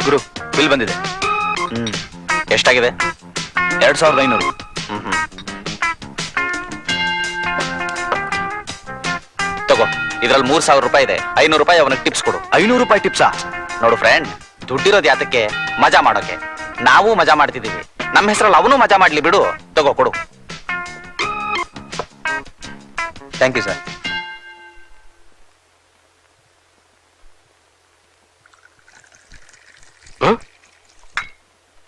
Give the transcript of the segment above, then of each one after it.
ಗುರು bill ಬಂದಿದೆ. ಎಷ್ಟಾಗಿದೆ? 2500. ತಗೋ, ಇದ್ರಲ್ಲಿ 3000 ರೂಪಾಯಿ ಇದೆ. 500 ರೂಪಾಯಿ ಅವನಿಗೆ ಟಿಪ್ಸ್ ಕೊಡು. 500 ರೂಪಾಯಿ ಟಿಪ್ಸಾ? ನೋಡು ಫ್ರೆಂಡ್, ದುಡ್ಡಿರೋದು ಯಾತಕ್ಕೆ? ಮಜಾ ಮಾಡೋಕೆ. ನಾವು ಮಜಾ ಮಾಡ್ತಿದೀವಿ, ನಮ್ಮ ಹೆಸರಲ್ಲಿ ಅವನು ಮಜಾ ಮಾಡ್ಲಿ ಬಿಡು. ತಗೋ, ಕೊಡು. Thank you sir.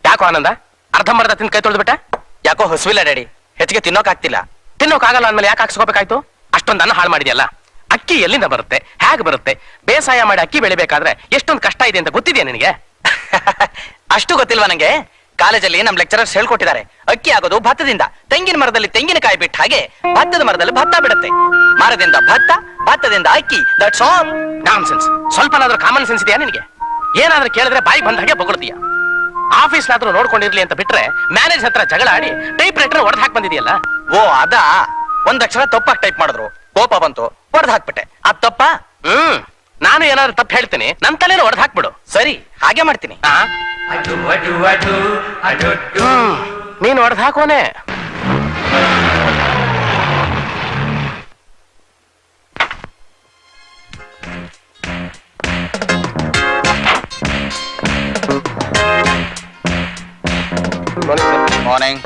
ಯಾಕೋ ಆನಂದ, ಅರ್ಧಂಬರ್ಧ ತಿಂದು ಕೈ ತೊಳೆದ್ಬಿಟ್ಟ? ಯಾಕೋ ಹಸುವಿಲ್ಲ ಡ್ಯಾಡಿ, ಹೆಚ್ಚಿಗೆ ತಿನ್ನೋಕ್ ಆಗ್ತಿಲ್ಲ. ತಿನ್ನೋಕಾಗಲ್ಲ ಅಂದ್ಮೇಲೆ ಯಾಕೆ ಹಾಕ್ಸ್ಕೋಬೇಕಾಯ್ತು? ಅಷ್ಟೊಂದು ಅನ್ನ ಹಾಳು ಮಾಡಿದ್ಯಲ್ಲ. ಅಕ್ಕಿ ಎಲ್ಲಿಂದ ಬರುತ್ತೆ, ಹೇಗೆ ಬರುತ್ತೆ? ಬೇಸಾಯ ಮಾಡಿ ಅಕ್ಕಿ ಬೆಳಿಬೇಕಾದ್ರೆ ಎಷ್ಟೊಂದು ಕಷ್ಟ ಇದೆ ಅಂತ ಗೊತ್ತಿದ್ಯಾ ನಿನಗೆ? ಅಷ್ಟು ಗೊತ್ತಿಲ್ವಾ ನಂಗೆ? ಕಾಲೇಜಲ್ಲಿ ನಮ್ ಲೆಕ್ಚರರ್ಸ್ ಹೇಳ್ಕೊಟ್ಟಿದ್ದಾರೆ, ಅಕ್ಕಿ ಆಗೋದು ಭತ್ತದಿಂದ. ತೆಂಗಿನ ಮರದಲ್ಲಿ ತೆಂಗಿನಕಾಯಿ ಬಿಟ್ಟ ಹಾಗೆ ಭತ್ತದ ಮರದಲ್ಲಿ ಭತ್ತ ಬಿಡುತ್ತೆ. ಮರದಿಂದ ಭತ್ತ, ಭತ್ತದಿಂದ ಅಕ್ಕಿ. That's all. Nonsense. ಸ್ವಲ್ಪನಾದ್ರೂ ಕಾಮನ್ ಸೆನ್ಸ್ ಇದೆಯಾ ನಿನಗೆ? ಏನಾದ್ರೂ ಕೇಳಿದ್ರೆ ಬಾಯಿ ಬಂದ ಹಾಗೆ ಬೊಗಳ್ತೀಯ. ಆಫೀಸ್ನಾದ್ರೂ ನೋಡ್ಕೊಂಡಿರ್ಲಿ ಅಂತ ಬಿಟ್ರೆ ಮ್ಯಾನೇಜ್ ಹತ್ರ ಜಗಳ ಆಡಿ ಟೈಪ್ ರೈಟರ್ ಹೊಡೆದು ಹಾಕಿ ಬಂದಿದೆಯಲ್ಲ. ಓ ಅದಾ? ಒಂದಕ್ಷರ ತಪ್ಪಾಗಿ ಟೈಪ್ ಮಾಡಿದ್ರು, ಕೋಪ ಬಂತು, ಹೊಡೆದು ಹಾಕ್ಬಿಟ್ಟೆ. ಅದ್ ತಪ್ಪ? ನಾನು ಏನಾದ್ರು ತಪ್ಪು ಹೇಳ್ತೀನಿ, ನನ್ ತಲೆನ ಹೊಡೆದು ಹಾಕ್ಬಿಡು. ಸರಿ, ಹಾಗೆ ಮಾಡ್ತೀನಿ. ನೀನು ಹೊಡೆದು ಹಾಕೋನೆ. Morning.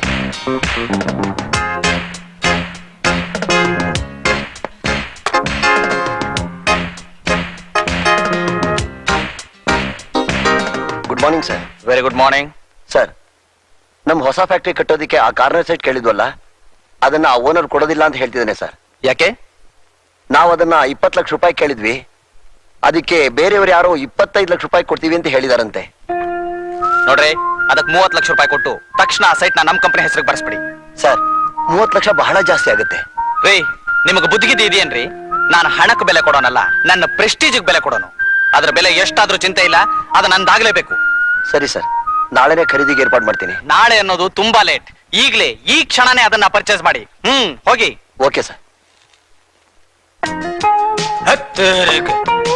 Good morning sir. Very good morning sir, ನಮ್ ಹೊಸ ಫ್ಯಾಕ್ಟ್ರಿ ಕಟ್ಟೋದಿಕ್ಕೆ ಆ ಕಾರ್ನರ್ ಸೈಟ್ ಕೇಳಿದ್ವಲ್ಲ, ಅದನ್ನ ಆ ಓನರ್ ಕೊಡೋದಿಲ್ಲ ಅಂತ ಹೇಳ್ತಿದ್ದಾನೆ ಸರ್. ಯಾಕೆ? ನಾವು ಅದನ್ನ 20 ಲಕ್ಷ ರೂಪಾಯಿ ಕೇಳಿದ್ವಿ, ಅದಕ್ಕೆ ಬೇರೆಯವರು ಯಾರೋ 25 ಲಕ್ಷ ರೂಪಾಯಿ ಕೊಡ್ತೀವಿ ಅಂತ ಹೇಳಿದಾರಂತೆ. ನೋಡ್ರಿ, ಅದಕ್ಕೆ 30 ಲಕ್ಷ ರೂಪಾಯಿ ಕೊಟ್ಟು ತಕ್ಷಣ ಆ ಸೈಟ್ ನಮ್ ಕಂಪನಿ ಹೆಸರಿಗೆ ಬರ್ಸ್ಬಿಡಿ. ಸರ್, 30 ಲಕ್ಷ ಬಹಳ ಜಾಸ್ತಿ ಆಗುತ್ತೆ. ರೀ, ನಿಮಗೆ ಬುದ್ಧಿಗಿದ್ದಿ ಇದೆಯೇನ್ರಿ? ನಾನು ಹಣಕ್ಕೆ ಬೆಲೆ ಕೊಡೋನಲ್ಲ, ನನ್ನ ಪ್ರೆಸ್ಟೀಜಿಗೆ ಬೆಲೆ ಕೊಡೋನು. ಅದ್ರ ಬೆಲೆ ಎಷ್ಟಾದ್ರೂ ಚಿಂತೆ ಇಲ್ಲ, ಅದು ನಂದಾಗ್ಲೇಬೇಕು. ಸರಿ ಸರ್, ನಾಳೆನೆ ಖರೀದಿಗೆ ಏರ್ಪಾಡು ಮಾಡ್ತೀನಿ. ನಾಳೆ ಅನ್ನೋದು ತುಂಬಾ ಲೇಟ್. ಈಗ್ಲೇ, ಈ ಕ್ಷಣನೇ ಅದನ್ನ ಪರ್ಚೇಸ್ ಮಾಡಿ. ಹೋಗಿ. Okay sir.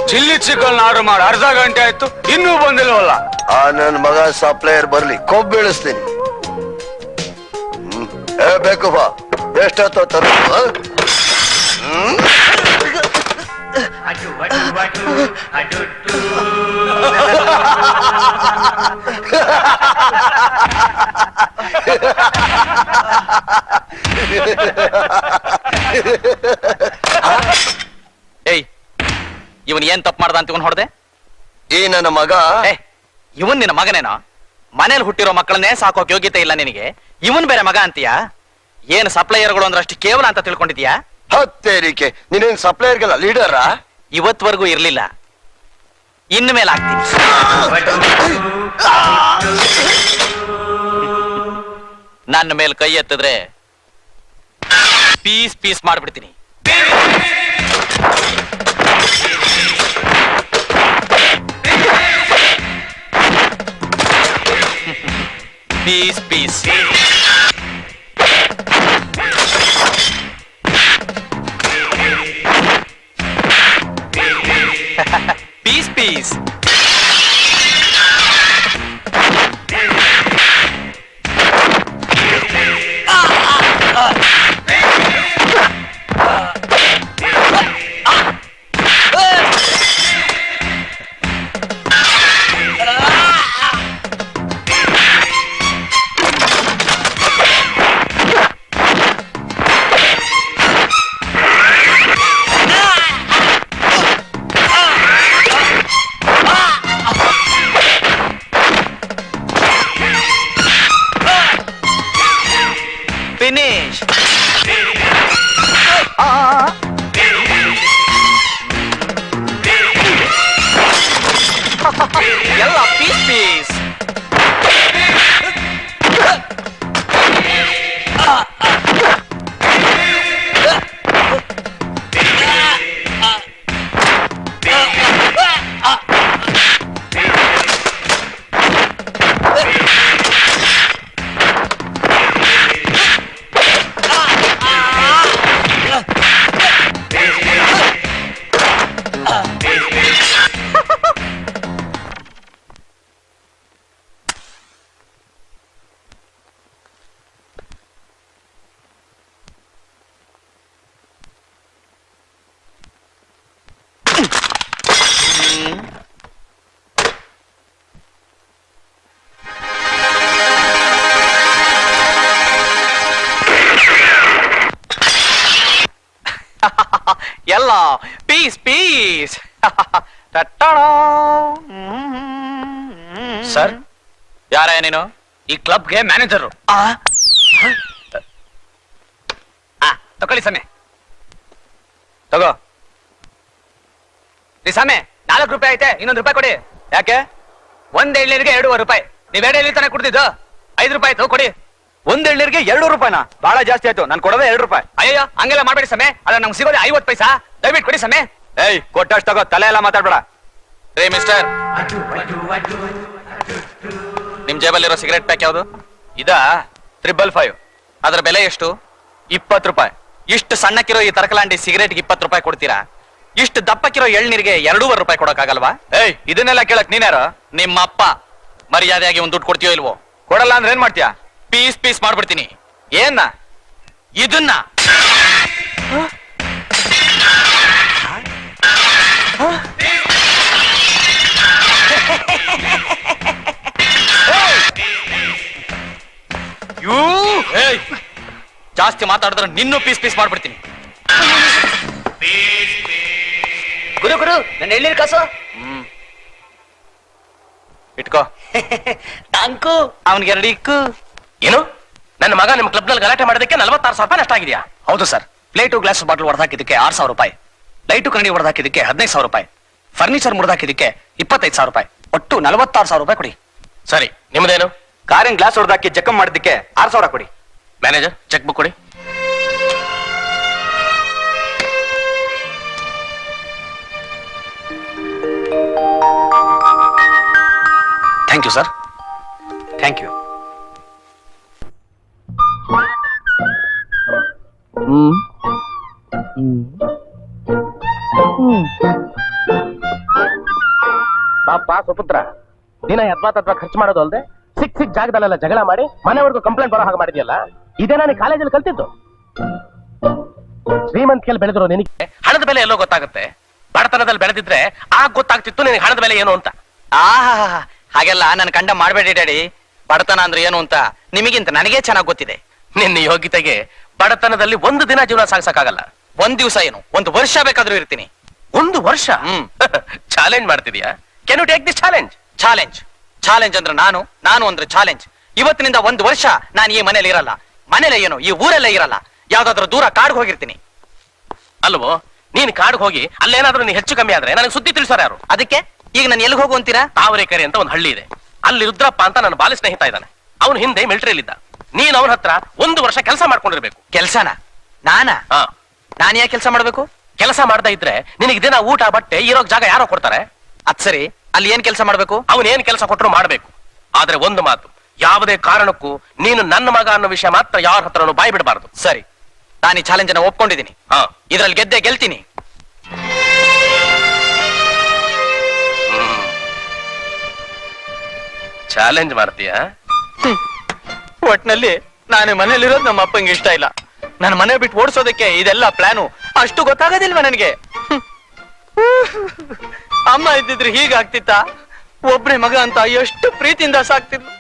Chilli chicken order ಮಾಡಿ ಅರ್ಧ ಗಂಟೆ ಆಯ್ತು, ಇನ್ನೂ ಬಂದಿಲ್ವಲ್ಲ? ಆ ನನ್ ಮಗ ಸಪ್ಲೈಯರ್ ಬರ್ಲಿ, ಕೊಬ್ಬು ಬೀಳಿಸ್ತೀನಿ. ಬೇಕು ಬಾ, ಎಷ್ಟೊತ್ತು ತರ. ಏಯ್, ಇವನ್ ಏನ್ ತಪ್ಪು ಮಾಡ್ದ ಅಂತ ಇವನ್ ಹೊಡೆದೆ? ಈ ನನ್ನ ಮಗ. ಇವನ್ ನಿನ್ನ ಮಗನೇನೋ? ಮನೇಲಿ ಹುಟ್ಟಿರೋ ಮಕ್ಕಳನ್ನೇ ಸಾಕೋಕ್ ಯೋಗ್ಯತೆ ಇಲ್ಲ ನಿನಗೆ, ಇವನ್ ಬೇರೆ ಮಗ ಅಂತೀಯಾ? ಏನ್ ಸಪ್ಲೈಯರ್ಗಳು ಅಂದ್ರೆ ಅಷ್ಟು ಕೇವಲ ಅಂತ ತಿಳ್ಕೊಂಡಿದ್ಯಾ? ಹತ್ತೇರಿಕೆ, ನೀನೇನ್ ಸಪ್ಲೈಯರ್ಗೆಲ್ಲ ಲೀಡರಾ? ಇವತ್ವರೆಗೂ ಇರ್ಲಿಲ್ಲ, ಇನ್ನು ಮೇಲೆ ಆಗ್ತೀನಿ. ನನ್ನ ಮೇಲೆ ಕೈ ಎತ್ತಿದ್ರೆ ಪೀಸ್ ಪೀಸ್ ಮಾಡ್ಬಿಡ್ತೀನಿ. Piece piece. Piece piece. Finish. ಎಲ್ಲ ಪೀಸ್ ಪೀಸ್. ಅಲ್ಲ ಪೀಸ್ ಪೀಸ್. ಸರ್, ಯಾರ ನೀನು? ಈ ಕ್ಲಬ್ಗೆ ಮ್ಯಾನೇಜರು. ತಗೊಳ್ಳಿ ಸಮಯ, ತಗೋ. ಸಮಯ 4 ರೂಪಾಯಿ ಐತೆ, ಇನ್ನೊಂದು ರೂಪಾಯಿ ಕೊಡಿ. ಯಾಕೆ? ಒಂದ್ ಎಳ್ನೀರಿಗೆ 2.5 ರೂಪಾಯಿ. ನೀವ್ 2 ಎಳ್ನೀರ್ ತಾನೇ ಕುಡ್ದಿದ್ದು? 5 ರೂಪಾಯಿ ಆಯ್ತು, ಕೊಡಿ. ಒಂದ್ ಎಳ್ನೀರಿಗೆ 2 ರೂಪಾಯಿನಾ? ಬಹಳ ಜಾಸ್ತಿ ಆಯ್ತು, ನಾನು ಕೊಡೋದೇ 2 ರೂಪಾಯಿ. ಅಯ್ಯೋ, ಹಂಗೆಲ್ಲ ಮಾಡ್ಬೇಡಿ ಸಮಯ. ಅಲ್ಲ, ನಮ್ಗೆ ಸಿಗೋದು 50 ಪೈಸಾ. ದಯವಿಟ್ಟು ಕೊಡಿ ಸಮಯ. ಏಯ್, ಕೊಟ್ಟಷ್ಟು ತಗೋ, ತಲೆ ಎಲ್ಲ ಮಾತಾಡ್ಬೇಡ. ರೇ ಮಿಸ್ಟರ್, ನಿಮ್ ಜೇಬಲ್ಲಿರೋ ಸಿಗರೆಟ್ ಪ್ಯಾಕ್ ಯಾವುದು? ಇದಾ 555. ಅದರ ಬೆಲೆ ಎಷ್ಟು? 20 ರೂಪಾಯಿ. ಇಷ್ಟು ಸಣ್ಣಕ್ಕಿರೋ ಈ ತರಕಲಾಂಡಿ ಸಿಗರೇಟ್ಗೆ 20 ರೂಪಾಯಿ ಕೊಡ್ತೀರಾ? ಇಷ್ಟು ದಪ್ಪಕ್ಕಿರೋ ಎಳ್ನೀರಿಗೆ 2.5 ರೂಪಾಯಿ ಕೊಡಕ್ಕಾಗಲ್ವಾ? ಏಯ್, ಇದನ್ನೆಲ್ಲ ಕೇಳಕ್ ನೀನ್ಯಾರು? ನಿಮ್ಮ ಅಪ್ಪ. ಮರ್ಯಾದೆಯಾಗಿ ಒಂದು ದುಡ್ಡು ಕೊಡ್ತೀಯೋ ಇಲ್ವೋ? ಕೊಡಲ್ಲ ಅಂದ್ರೆ ಏನ್ ಮಾಡ್ತೀಯಾ? ಪೀಸ್ ಪೀಸ್ ಮಾಡ್ಬಿಡ್ತೀನಿ. ಏನ್ನ? ಇದನ್ನ ಏಯ್, ಜಾಸ್ತಿ ಮಾತಾಡಿದ್ರೆ ನಿನ್ನೂ ಪೀಸ್ ಪೀಸ್ ಮಾಡ್ಬಿಡ್ತೀನಿ. ಗುರು ಗುರು, ನನ್ನ ಎಳ್ನೀರ್ ಕಾಸು. ಇಟ್ಕೋ. ಟ್ಯಾಂಕು. ಅವನ್ಗೆ 2 ಇಕ್ಕು. ಏನು? ನನ್ನ ಮಗ ನಿಮ್ ಕ್ಲಬ್ ನಲ್ಲಿ ಗಲಾಟೆ ಮಾಡೋದಕ್ಕೆ 46,000 ರೂಪಾಯಿ ನಷ್ಟ ಆಗಿದೆಯಾ? ಹೌದು ಸರ್. ಪ್ಲೇಟು ಗ್ಲಾಸ್ ಬಾಟಲ್ ಹೊಡೆದಾಕಿದ್ದಕ್ಕೆ 6,000 ರೂಪಾಯಿ, ಲೈಟು ಕನ್ನಡಿ ಹೊಡೆದಾಕಿದ್ದಕ್ಕೆ 15,000 ರೂಪಾಯಿ, ಫರ್ನಿಚರ್ ಮುರಿದಾಕಿದ್ದಕ್ಕೆ 25,000 ರೂಪಾಯಿ, ಒಟ್ಟು 46,000 ರೂಪಾಯಿ ಕೊಡಿ. ಸರಿ, ನಿಮ್ದೇನು? ಕಾರಿನ ಗ್ಲಾಸ್ ಹೊಡೆದಾಕಿ ಜಖಂ ಮಾಡಿದ್ದಕ್ಕೆ 6,000 ಕೊಡಿ. ಮ್ಯಾನೇಜರ್, ಚೆಕ್ ಬುಕ್ ಕೊಡಿ. Thank you sir. Thank you. ಪಾಪ ಸುಪುತ್ರ, ದಿನ ಯದ್ವಾ ಖರ್ಚು ಮಾಡೋದು ಅಲ್ದೆ ಸಿಕ್ ಜಾಗದಲ್ಲೆಲ್ಲ ಜಗಳ ಮಾಡಿ ಮನೆವರೆಗೂ ಕಂಪ್ಲೇಂಟ್ ಬರೋ ಹಾಗೆ ಮಾಡಿದ್ಯಲ್ಲ, ಇದೇ ನಾನು ಕಾಲೇಜಲ್ಲಿ ಕಲ್ತಿದ್ದು. ಶ್ರೀಮಂತಿಕೆಯಲ್ಲಿ ಬೆಳೆದ್ರು ನಿನಗೆ ಹಣದ ಬೆಲೆ ಎಲ್ಲೋ ಗೊತ್ತಾಗುತ್ತೆ. ಬಡತನದಲ್ಲಿ ಬೆಳೆದಿದ್ರೆ ಆಗ ಗೊತ್ತಾಗ್ತಿತ್ತು ನಿನಗೆ ಹಣದ ಬೆಲೆ ಏನು ಅಂತ. ಹಾಗೆಲ್ಲ ನನ್ನ ಕಂಡ ಮಾಡ್ಬೇಡಿ ಡ್ಯಾಡಿ. ಬಡತನ ಅಂದ್ರೆ ಏನು ಅಂತ ನಿಮಗಿಂತ ನನಗೇ ಚೆನ್ನಾಗಿ ಗೊತ್ತಿದೆ. ನಿನ್ನ ಯೋಗ್ಯತೆಗೆ ಬಡತನದಲ್ಲಿ ಒಂದು ದಿನ ಜೀವನ ಸಾಗಿಸಕ್ಕಾಗಲ್ಲ. 1 ದಿವಸ ಏನು, 1 ವರ್ಷ ಬೇಕಾದ್ರೂ ಇರ್ತೀನಿ. 1 ವರ್ಷ? ಚಾಲೆಂಜ್ ಮಾಡ್ತಿದ್ಯಾ? Can you take this challenge? Challenge ಅಂದ್ರೆ ನಾನು ಅಂದ್ರೆ ಚಾಲೆಂಜ್. ಇವತ್ತಿನಿಂದ 1 ವರ್ಷ ನಾನು ಈ ಮನೇಲಿ ಇರಲ್ಲ. ಮನೇಲೆ ಏನು, ಈ ಊರಲ್ಲೇ ಇರಲ್ಲ. ಯಾವ್ದಾದ್ರು ದೂರ ಕಾಡ್ಗೆ ಹೋಗಿರ್ತೀನಿ. ಅಲ್ವೋ? ನೀನ್ ಕಾಡ್ಗೆ ಹೋಗಿ ಅಲ್ಲೇನಾದ್ರೂ ನೀ ಹೆಚ್ಚು ಕಮ್ಮಿ ಆದ್ರೆ ನನಗೆ ಸುದ್ದಿ ತಿಳಿಸೋರು ಯಾರು? ಅದಕ್ಕೆ ಈಗ ನಾನು ಎಲ್ಲಿಗೆ ಹೋಗು ಅಂತೀರಾ? ತಾವರೆಕೆರೆ ಅಂತ ಒಂದು ಹಳ್ಳಿ ಇದೆ. ಅಲ್ಲಿ ರುದ್ರಪ್ಪ ಅಂತ ನನ್ನ ಬಾಲಿ ಸ್ನೇಹಿತ ಇದ್ದಾನೆ. ಅವನು ಹಿಂದೆ ಮಿಲಿಟರಿಲಿದ್ದ. ನೀನ್ ಅವನ ಹತ್ರ 1 ವರ್ಷ ಕೆಲಸ ಮಾಡ್ಕೊಂಡಿರ್ಬೇಕು. ಕೆಲ್ಸನ? ನಾನ್ ಯಾಕೆ ಕೆಲಸ ಮಾಡ್ಬೇಕು? ಕೆಲಸ ಮಾಡ್ತಾ ಇದ್ರೆ ನಿನಗೆ ದಿನ ಊಟ ಬಟ್ಟೆ ಇರೋಕ್ ಜಾಗ ಯಾರೋ ಕೊಡ್ತಾರೆ. ಅದ್ ಸರಿ, ಅಲ್ಲಿ ಏನ್ ಕೆಲಸ ಮಾಡ್ಬೇಕು? ಅವನ್ ಏನ್ ಕೆಲಸ ಕೊಟ್ಟರು ಮಾಡ್ಬೇಕು. ಆದ್ರೆ ಒಂದು ಮಾತು, ಯಾವುದೇ ಕಾರಣಕ್ಕೂ ನೀನು ನನ್ನ ಮಗ ಅನ್ನೋ ವಿಷಯ ಮಾತ್ರ ಯಾರ ಹತ್ರನೂ ಬಾಯಿ ಬಿಡಬಾರ್ದು. ಸರಿ, ನಾನು ಈ ಚಾಲೆಂಜ್ ಅನ್ನ ಒಪ್ಕೊಂಡಿದ್ದೀನಿ. ಇದ್ರಲ್ಲಿ ಗೆಲ್ತೀನಿ. ಚಾಲೆಂಜ್ ಮಾಡ್ತೀಯಾ? ಒಟ್ನಲ್ಲಿ ನಾನು ಮನೇಲಿರೋದು ನಮ್ಮ ಅಪ್ಪಂಗೆ ಇಷ್ಟ ಇಲ್ಲ. ನನ್ನ ಮನೆ ಬಿಟ್ಟು ಓಡಿಸೋದಕ್ಕೆ ಇದೆಲ್ಲ ಪ್ಲಾನು. ಅಷ್ಟು ಗೊತ್ತಾಗೋದಿಲ್ವ ನನಗೆ? ಅಮ್ಮ ಇದ್ದಿದ್ರೆ ಹೀಗಾಗ್ತಿತ್ತ? ಒಬ್ನೇ ಮಗ ಅಂತ ಎಷ್ಟು ಪ್ರೀತಿಯಿಂದ ಸಾಕ್ತಿದ್ಲು.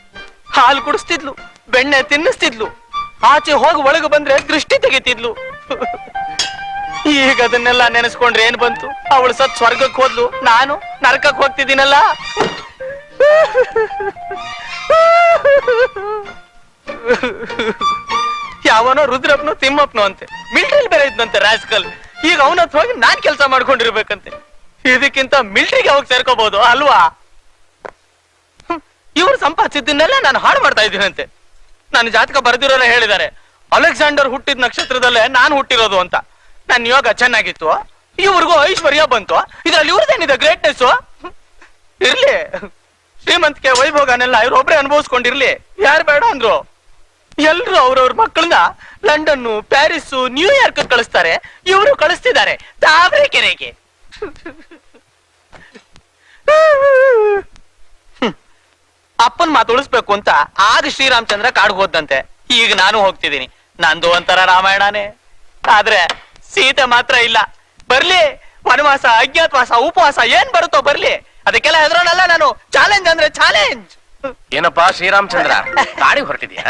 ಹಾಲು ಕುಡಿಸ್ತಿದ್ಲು, ಬೆಣ್ಣೆ ತಿನ್ನಿಸ್ತಿದ್ಲು, ಆಚೆ ಹೋಗಿ ಒಳಗೆ ಬಂದ್ರೆ ದೃಷ್ಟಿ ತೆಗಿತಿದ್ಲು. ಈಗ ಅದನ್ನೆಲ್ಲ ನೆನೆಸ್ಕೊಂಡ್ರೆ ಏನ್ ಬಂತು? ಅವಳು ಸತ್ ಸ್ವರ್ಗಕ್ಕೆ ಹೋದ್ಲು, ನಾನು ನರಕಕ್ಕೆ ಹೋಗ್ತಿದ್ದೀನಲ್ಲ. ಯಾವನೋ ರುದ್ರಪ್ಪನೋ ತಿಮ್ಮಪ್ಪನೋ ಅಂತೆ, ಮಿಲಿಟರಿ ಬೇರೆ ಇದ್ನಂತೆ ರಾಸ್ಕಲ್. ಈಗ ಅವನ ಹತ್ರ ಹೋಗಿ ನಾನ್ ಕೆಲಸ ಮಾಡ್ಕೊಂಡಿರ್ಬೇಕಂತೆ. ಇದಕ್ಕಿಂತ ಮಿಲಿಟರಿಗೆ ಹೋಗಿ ಸೇರ್ಕೋಬಹುದು ಅಲ್ವಾ? ಇವ್ರು ಸಂಪಾದಿಸಿದ್ದನ್ನೆಲ್ಲ ನಾನು ಹಾಳು ಮಾಡ್ತಾ ಇದ್ದೀನಂತೆ. ನನ್ನ ಜಾತಕ ಬರೆದಿರೋಲ್ಲ ಹೇಳಿದ್ದಾರೆ, ಅಲೆಕ್ಸಾಂಡರ್ ಹುಟ್ಟಿದ ನಕ್ಷತ್ರದಲ್ಲೇ ನಾನು ಹುಟ್ಟಿರೋದು ಅಂತ. ನನ್ನ ಯೋಗ ಚೆನ್ನಾಗಿತ್ತು, ಇವ್ರಿಗೂ ಐಶ್ವರ್ಯ ಬಂತು. ಇದ್ರಲ್ಲಿ ಇವ್ರದೇನಿದೆ ಗ್ರೇಟ್ನೆಸ್? ಇರ್ಲಿ, ಶ್ರೀಮಂತಿಕೆ ವೈಭೋಗನೆಲ್ಲ ಇವ್ರೊಬ್ರೆ ಅನುಭವಿಸ್ಕೊಂಡಿರ್ಲಿ. ಯಾರು ಬೇಡ ಅಂದ್ರು? ಎಲ್ರು ಅವ್ರವ್ರ ಮಕ್ಕಳನ್ನ ಲಂಡನ್, ಪ್ಯಾರಿಸ್, ನ್ಯೂಯಾರ್ಕ್ ಕಳಿಸ್ತಾರೆ. ಇವರು ಕಳಿಸ್ತಿದ್ದಾರೆ ತಾವರೆಕೆರೆಗೆ. ಅಪ್ಪನ್ ಮಾತು ಉಳಿಸ್ಬೇಕು ಅಂತ ಆಗ ಶ್ರೀರಾಮಚಂದ್ರ ಕಾಡ್ಗೆ ಹೋದಂತೆ. ಈಗ ನಾನು ಹೋಗ್ತಿದ್ದೀನಿ. ನಂದು ಒಂಥರ ರಾಮಾಯಣನೇ. ಆದ್ರೆ ಸೀತೆ ಮಾತ್ರ ಇಲ್ಲ. ಬರ್ಲಿ, ವನವಾಸ, ಅಜ್ಞಾತವಾಸ, ಉಪವಾಸ ಏನ್ ಬರುತ್ತೋ ಬರ್ಲಿ. ಅದಕ್ಕೆಲ್ಲ ಹೆದರೋನಲ್ಲ ನಾನು. ಚಾಲೆಂಜ್ ಅಂದ್ರೆ ಚಾಲೆಂಜ್. ಏನಪ್ಪಾ ಶ್ರೀರಾಮಚಂದ್ರ ಗಾಡಿ ಹೊರಟಿದ್ಯಾ?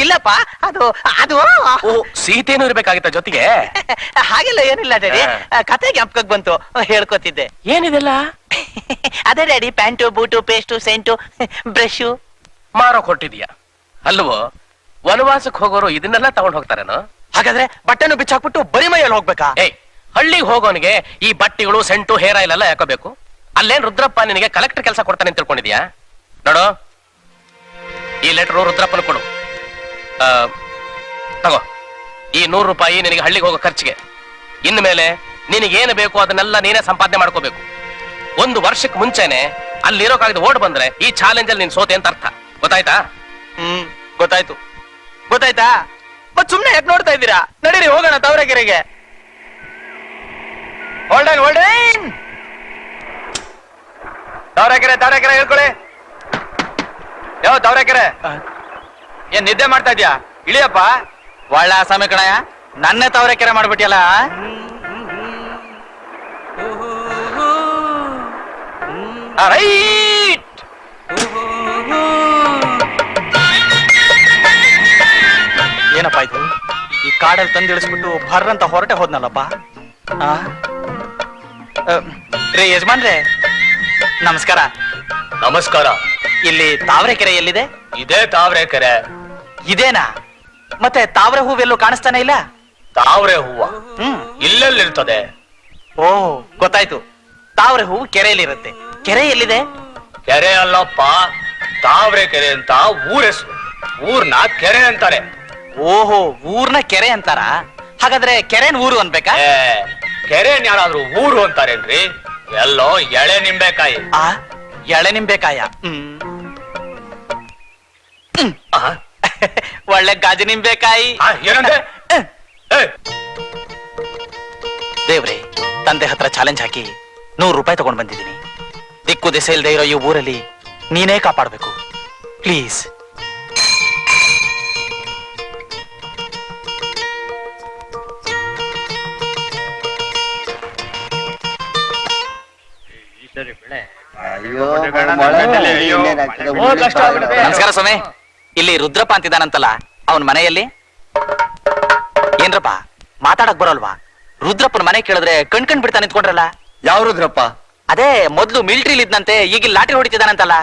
ಇಲ್ಲಪ್ಪ, ಅದು ಅದು ಓ, ಸೀತೆನೂ ಇರ್ಬೇಕಾಗಿತ್ತ ಜೊತೆಗೆ? ಹಾಗೆಲ್ಲ ಏನಿಲ್ಲ ಡ್ಯಾಡಿ. ಕತೆ ಜ್ಞಾಪಕಕ್ಕೆ ಬಂತು, ಹೇಳ್ಕೊತಿದ್ದೆ. ಏನಿದೆಲ್ಲ? ಅದೇ daddy, pant, boot, paste, scent, brush. ಮಾರೋಕ್ ಹೊರಟಿದ್ಯಾ ಅಲ್ವೋ? ವನವಾಸಕ್ಕೆ ಹೋಗೋರು ಇದನ್ನೆಲ್ಲ ತಗೊಂಡ್ ಹೋಗ್ತಾರೇನೋ? ಹಾಗಾದ್ರೆ ಬಟ್ಟೆನು ಬಿಚ್ಚಾಕ್ಬಿಟ್ಟು ಬರಿ ಮೈಯಲ್ಲಿ ಹೋಗ್ಬೇಕಾ? ಏಯ್, ಹಳ್ಳಿಗೆ ಹೋಗೋನಿಗೆ ಈ ಬಟ್ಟಿಗಳು, ಸೆಂಟು, ಹೇರ್ ಆಯಿಲ್ ಎಲ್ಲ ಯಾಕೋಬೇಕು? ಅಲ್ಲೇನ್ ರುದ್ರಪ್ಪ ನಿನಗೆ ಕಲೆಕ್ಟರ್ ಕೆಲಸ ಕೊಡ್ತಾನೆ ಅಂತ ತಿಳ್ಕೊಂಡಿದ್ಯಾ? ನೋಡು, ಈ ಲೆಟರ್ ರುದ್ರಪ್ಪನ ಕೊಡು. ತಗೋ, ಈ 100 ರೂಪಾಯಿ ನಿನಗೆ ಹಳ್ಳಿಗೆ ಹೋಗೋ ಖರ್ಚಿಗೆ. ಇನ್ನು ಮೇಲೆ ನಿನಗೇನು ಬೇಕು ಅದನ್ನೆಲ್ಲ ನೀನೇ ಸಂಪಾದನೆ ಮಾಡ್ಕೋಬೇಕು. 1 ವರ್ಷಕ್ಕೆ ಮುಂಚೆನೆ ಅಲ್ಲಿರೋಕಾಗದ ಓಡ್ ಬಂದ್ರೆ ಈ ಚಾಲೆಂಜ್ ಅಲ್ಲಿ ನೀನ್ ಸೋತೆ ಅಂತ ಅರ್ಥ. ಗೊತ್ತಾಯ್ತಾ? ಗೊತ್ತಾಯ್ತು. ಗೊತ್ತಾಯ್ತಾ? ಮತ್ ಸುಮ್ನೆ ಯಾಕೆ ನೋಡ್ತಾ ಇದ್ದೀರಾ? ನಡೀರಿ ಹೋಗೋಣ ತಾವರೆಕೆರೆಗೆ. ಹೋಲ್ಡನ್ ಹೋಲ್ಡನ್ ತಾವರೆಕೆರೆ ಹೇಳ್ಕೊಳ್ಳಿ. ಯಾವ ತಾವರೆಕೆರೆ? ಏನ್ ನಿದ್ದೆ ಮಾಡ್ತಾ ಇದ್ಯಾ? ಇಳಿಯಪ್ಪ. ಒಳ್ಳೆ ಆಸಾಮಿ ಕಣಯ್ಯ, ನನ್ನೇ ತಾವರೆಕೆರೆ ಮಾಡ್ಬಿಟ್ಟಿಯಲ್ಲ. ರೈಟ್. ಏನಪ್ಪಾ ಇದು? ಈ ಕಾಡಲ್ಲಿ ತಂದಿಳಿಸ್ಬಿಟ್ಟು ಭರ್ರಂತ ಹೊರಟೆ ಹೋದ್ನಲ್ಲಪ್ಪ. ರೇ ಯಜಮಾನ್ರೆ, ನಮಸ್ಕಾರ. ನಮಸ್ಕಾರ. ಇಲ್ಲಿ ತಾವರೆಕೆರೆ ಎಲ್ಲಿದೆ? ಇದೇ ತಾವರೆಕೆರೆ. ಇದೇನಾ? ಮತ್ತೆ ತಾವರೆ ಹೂವೆಲ್ಲೂ ಕಾಣಿಸ್ತಾನೆ ಇಲ್ಲ. ತಾವರೆ ಹೂವ ಹ್ಮ್ ಇಲ್ಲೆಲ್ಲಿರ್ತದೆ? ಓ, ಗೊತ್ತಾಯ್ತು. ತಾವರೆ ಹೂವು ಕೆರೆಯಲ್ಲಿರುತ್ತೆ. ಕೆರೆ ಎಲ್ಲಿದೆ? ಕೆರೆ ಅಲ್ಲಪ್ಪ, ತಾವರೆಕೆರೆ ಅಂತ ಊರ ಹೆಸರು. ಊರ್ನ ಕೆರೆ ಅಂತಾರೆ. ಓಹೋ, ಊರ್ನ ಕೆರೆ ಅಂತಾರ? ಹಾಗಾದ್ರೆ ಕೆರೆನ್ ಊರು ಅನ್ಬೇಕಾ? ಕೆರೆನ್ ಯಾರಾದ್ರೂ ಊರು ಅಂತಾರೇನ್ರಿ? ಎಲ್ಲೋ ಎಳೆ ನಿಂಬೆಕಾಯಿ. ಆ, ಎಳೆ ನಿಂಬೆಕಾಯ. ಒಳ್ಳೆ ಗಾಜು ನಿಂಬೆಕಾಯಿ. ಏನಂದ್ರೆ? ದೇವ್ರೆ, ತಂದೆ ಹತ್ರ ಚಾಲೆಂಜ್ ಹಾಕಿ 100 ರೂಪಾಯಿ ತಗೊಂಡ್ ಬಂದಿದ್ದೀನಿ. ದಿಕ್ಕು ದಿಸೆ ಇಲ್ದೇ ಇರೋ ಈ ಊರಲ್ಲಿ ನೀನೇ ಕಾಪಾಡ್ಬೇಕು, ಪ್ಲೀಸ್. ನಮಸ್ಕಾರ ಸ್ವಾಮಿ. ಇಲ್ಲಿ ರುದ್ರಪ್ಪ ಅಂತಿದ್ದಾನಂತಲ್ಲ, ಅವನ್ ಮನೆಯಲ್ಲಿ? ಏನ್ರಪ್ಪ ಮಾತಾಡಕ್ ಬರೋಲ್ವಾ? ರುದ್ರಪ್ಪನ ಮನೆ ಕೇಳಿದ್ರೆ ಕಣ್ ಬಿಡ್ತಾ ನಿಂತ್ಕೊಂಡ್ರಲ್ಲ. ಯಾವ ರುದ್ರಪ್ಪ? ಅದೇ ಮೊದ್ಲು ಮಿಲಿಟರಿಲಿ ಇದ್ನಂತೆ, ಈಗ ಲಾಟ್ರಿ ಹೊಡಿತಿದ್ದಾನಂತಲ್ಲ.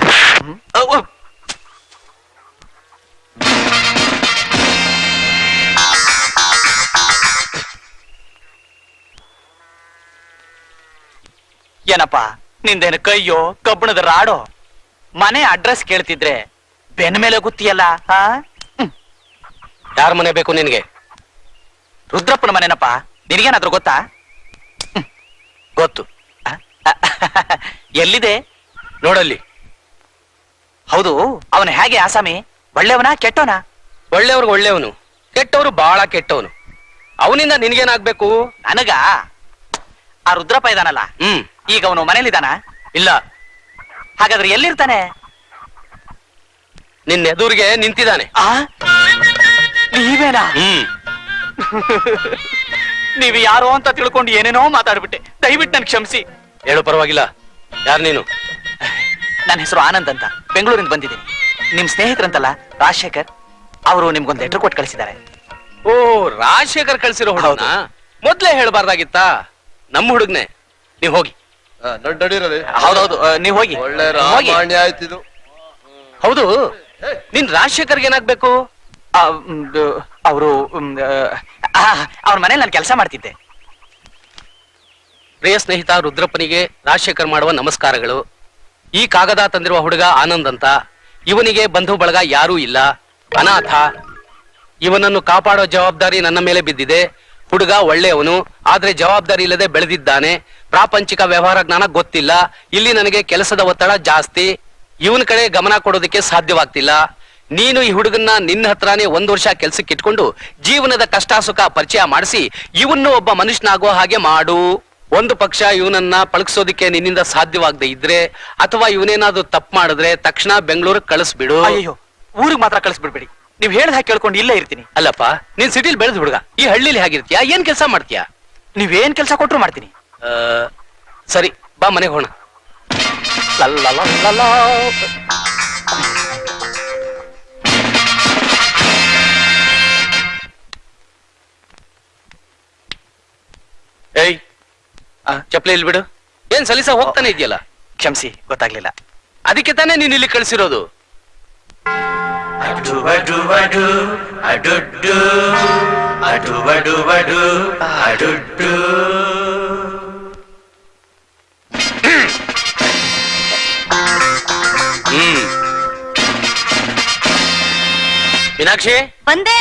ಏನಪ್ಪ ನಿಂದೇನು ಕೈಯೋ ಕಬ್ಬಣದ ರಾಡೋ? ಮನೆ ಅಡ್ರೆಸ್ ಕೇಳ್ತಿದ್ರೆ ಬೆನ್ನ ಮೇಲೆ ಗೊತ್ತಿಯಲ್ಲ. ಯಾರ ಮನೆ ಬೇಕು ನಿನ್ಗೆ? ರುದ್ರಪ್ಪನ ಮನೆನಪ್ಪ. ನಿನಗೇನಾದ್ರೂ ಗೊತ್ತಾ? ಗೊತ್ತು. ಎಲ್ಲಿದೆ? ನೋಡಲ್ಲಿ. ಹೌದು, ಅವನು ಹೇಗೆ ಆಸಾಮಿ? ಒಳ್ಳೆಯವನ ಕೆಟ್ಟವನ? ಒಳ್ಳೆಯವ್ರಿಗೆ ಒಳ್ಳೆಯವನು, ಕೆಟ್ಟವರು ಬಹಳ ಕೆಟ್ಟವನು. ಅವನಿಂದ ನಿನ್ಗೇನಾಗ್ಬೇಕು? ನನಗ ಆ ರುದ್ರಪ್ಪ ಇದಾನಲ್ಲ, ಈಗ ಅವನು ಮನೇಲಿದ್ದಾನ? ಇಲ್ಲ. ಹಾಗಾದ್ರೆ ಎಲ್ಲಿರ್ತಾನೆ? ನಿನ್ನ ಎದುರಿಗೆ ನಿಂತಿದ್ದಾನೆ. ನೀವೇನಾ? ನೀವು ಯಾರೋ ಅಂತ ತಿಳ್ಕೊಂಡು ಏನೇನೋ ಮಾತಾಡ್ಬಿಟ್ಟೆ. ದಯವಿಟ್ಟು ನನ್ ಕ್ಷಮಿಸಿ. ಹೇಳು, ಪರವಾಗಿಲ್ಲ. ಯಾರು ನೀನು? ನನ್ನ ಹೆಸರು ಆನಂದ್ ಅಂತ, ಬೆಂಗಳೂರಿಂದ ಬಂದಿದ್ದೀನಿ. ನಿಮ್ ಸ್ನೇಹಿತರಂತಲ್ಲ ರಾಜಶೇಖರ್, ಅವರು ನಿಮ್ಗೊಂದು ಲೆಟರ್ ಕೊಟ್ಟು ಕಳಿಸಿದ್ದಾರೆ. ಓ, ರಾಜಶೇಖರ್ ಕಳ್ಸಿರೋ ಹುಡುಗನ ಮೊದ್ಲೇ ಹೇಳ್ಬಾರ್ದಾಗಿತ್ತಾ? ನಮ್ಮ ಹುಡುಗ್ನೆ. ನೀವ್ ಹೋಗಿ. ಹೌದೌದು, ನೀವ್ ಹೋಗಿ. ಒಳ್ಳೆ ಹೋಗಿ. ರಾಮಾಯಣ ಆಯ್ತಿದು. ಹೌದು, ನಿನ್ ರಾಜಶೇಖರ್ಗೆ ಏನಾಗ್ಬೇಕು? ಅವರು ಅವ್ರ ಮನೇಲಿ ನಾನು ಕೆಲಸ ಮಾಡ್ತಿದ್ದೆ. ಪ್ರಿಯ ಸ್ನೇಹಿತ ರುದ್ರಪ್ಪನಿಗೆ ರಾಜಶೇಖರ್ ಮಾಡುವ ನಮಸ್ಕಾರಗಳು. ಈ ಕಾಗದ ತಂದಿರುವ ಹುಡುಗ ಆನಂದ್ ಅಂತ. ಇವನಿಗೆ ಬಂಧು ಬಳಗ ಯಾರೂ ಇಲ್ಲ, ಅನಾಥ. ಇವನನ್ನು ಕಾಪಾಡೋ ಜವಾಬ್ದಾರಿ ನನ್ನ ಮೇಲೆ ಬಿದ್ದಿದೆ. ಹುಡುಗ ಒಳ್ಳೆಯವನು, ಆದ್ರೆ ಜವಾಬ್ದಾರಿ ಇಲ್ಲದೆ ಬೆಳೆದಿದ್ದಾನೆ. ಪ್ರಾಪಂಚಿಕ ವ್ಯವಹಾರ ಜ್ಞಾನ ಗೊತ್ತಿಲ್ಲ. ಇಲ್ಲಿ ನನಗೆ ಕೆಲಸದ ಒತ್ತಡ ಜಾಸ್ತಿ. ಇವನ ಕಡೆ ಗಮನ ಕೊಡೋದಕ್ಕೆ ಸಾಧ್ಯವಾಗ್ತಿಲ್ಲ. ನೀನು ಈ ಹುಡುಗನ್ನ ನಿನ್ನ ಹತ್ರನೇ 1 ವರ್ಷ ಕೆಲ್ಸಕ್ಕೆ ಇಟ್ಕೊಂಡು ಜೀವನದ ಕಷ್ಟ ಸುಖ ಪರಿಚಯ ಮಾಡಿಸಿ ಇವನ್ನು ಒಬ್ಬ ಮನುಷ್ಯನಾಗೋ ಹಾಗೆ ಮಾಡು. ಒಂದು ಪಕ್ಷ ಇವನನ್ನ ಪಳಗಿಸೋದಿಕ್ಕೆ ನಿನ್ನಿಂದ ಸಾಧ್ಯವಾಗದೆ ಇದ್ರೆ, ಅಥವಾ ಇವನೇನಾದ್ರೂ ತಪ್ಪು ಮಾಡಿದ್ರೆ ತಕ್ಷಣ ಬೆಂಗಳೂರಿಗೆ ಕಳಿಸ್ಬಿಡು. ಅಯ್ಯೋ, ಊರಿಗೆ ಮಾತ್ರ ಕಳಿಸ್ಬಿಡ್ಬೇಡಿ. ನೀವ್ ಹೇಳ್ದ ಹಾಗೆ ಕೇಳ್ಕೊಂಡು ಇಲ್ಲೇ ಇರ್ತೀನಿ. ಅಲ್ಲಪ್ಪ, ನೀನ್ ಸಿಟಿಲಿ ಬೆಳೆದ ಹುಡುಗ, ಈ ಹಳ್ಳಿಲಿ ಹೇಗಿರ್ತೀಯಾ? ಏನ್ ಕೆಲಸ ಮಾಡ್ತೀಯಾ? ನೀವೇನ್ ಕೆಲಸ ಕೊಟ್ರು ಮಾಡ್ತೀನಿ. ಸರಿ, ಬಾ ಮನೆಗೆ ಹೋಣ. ಚಪ್ಲಿ ಇಲ್ಲಿ ಬಿಡು. ಏನ್ ಸಲೀಸ ಹೋಗ್ತಾನೆ ಇದೆಯಲ್ಲ. ಕ್ಷಮಿಸಿ, ಗೊತ್ತಾಗ್ಲಿಲ್ಲ. ಅದಕ್ಕೆ ತಾನೇ ನೀನ್ ಇಲ್ಲಿ ಕಳ್ಸಿರೋದು. ಹ್ಮ್. ಮೀನಾಕ್ಷಿ, ಬಂದೆ.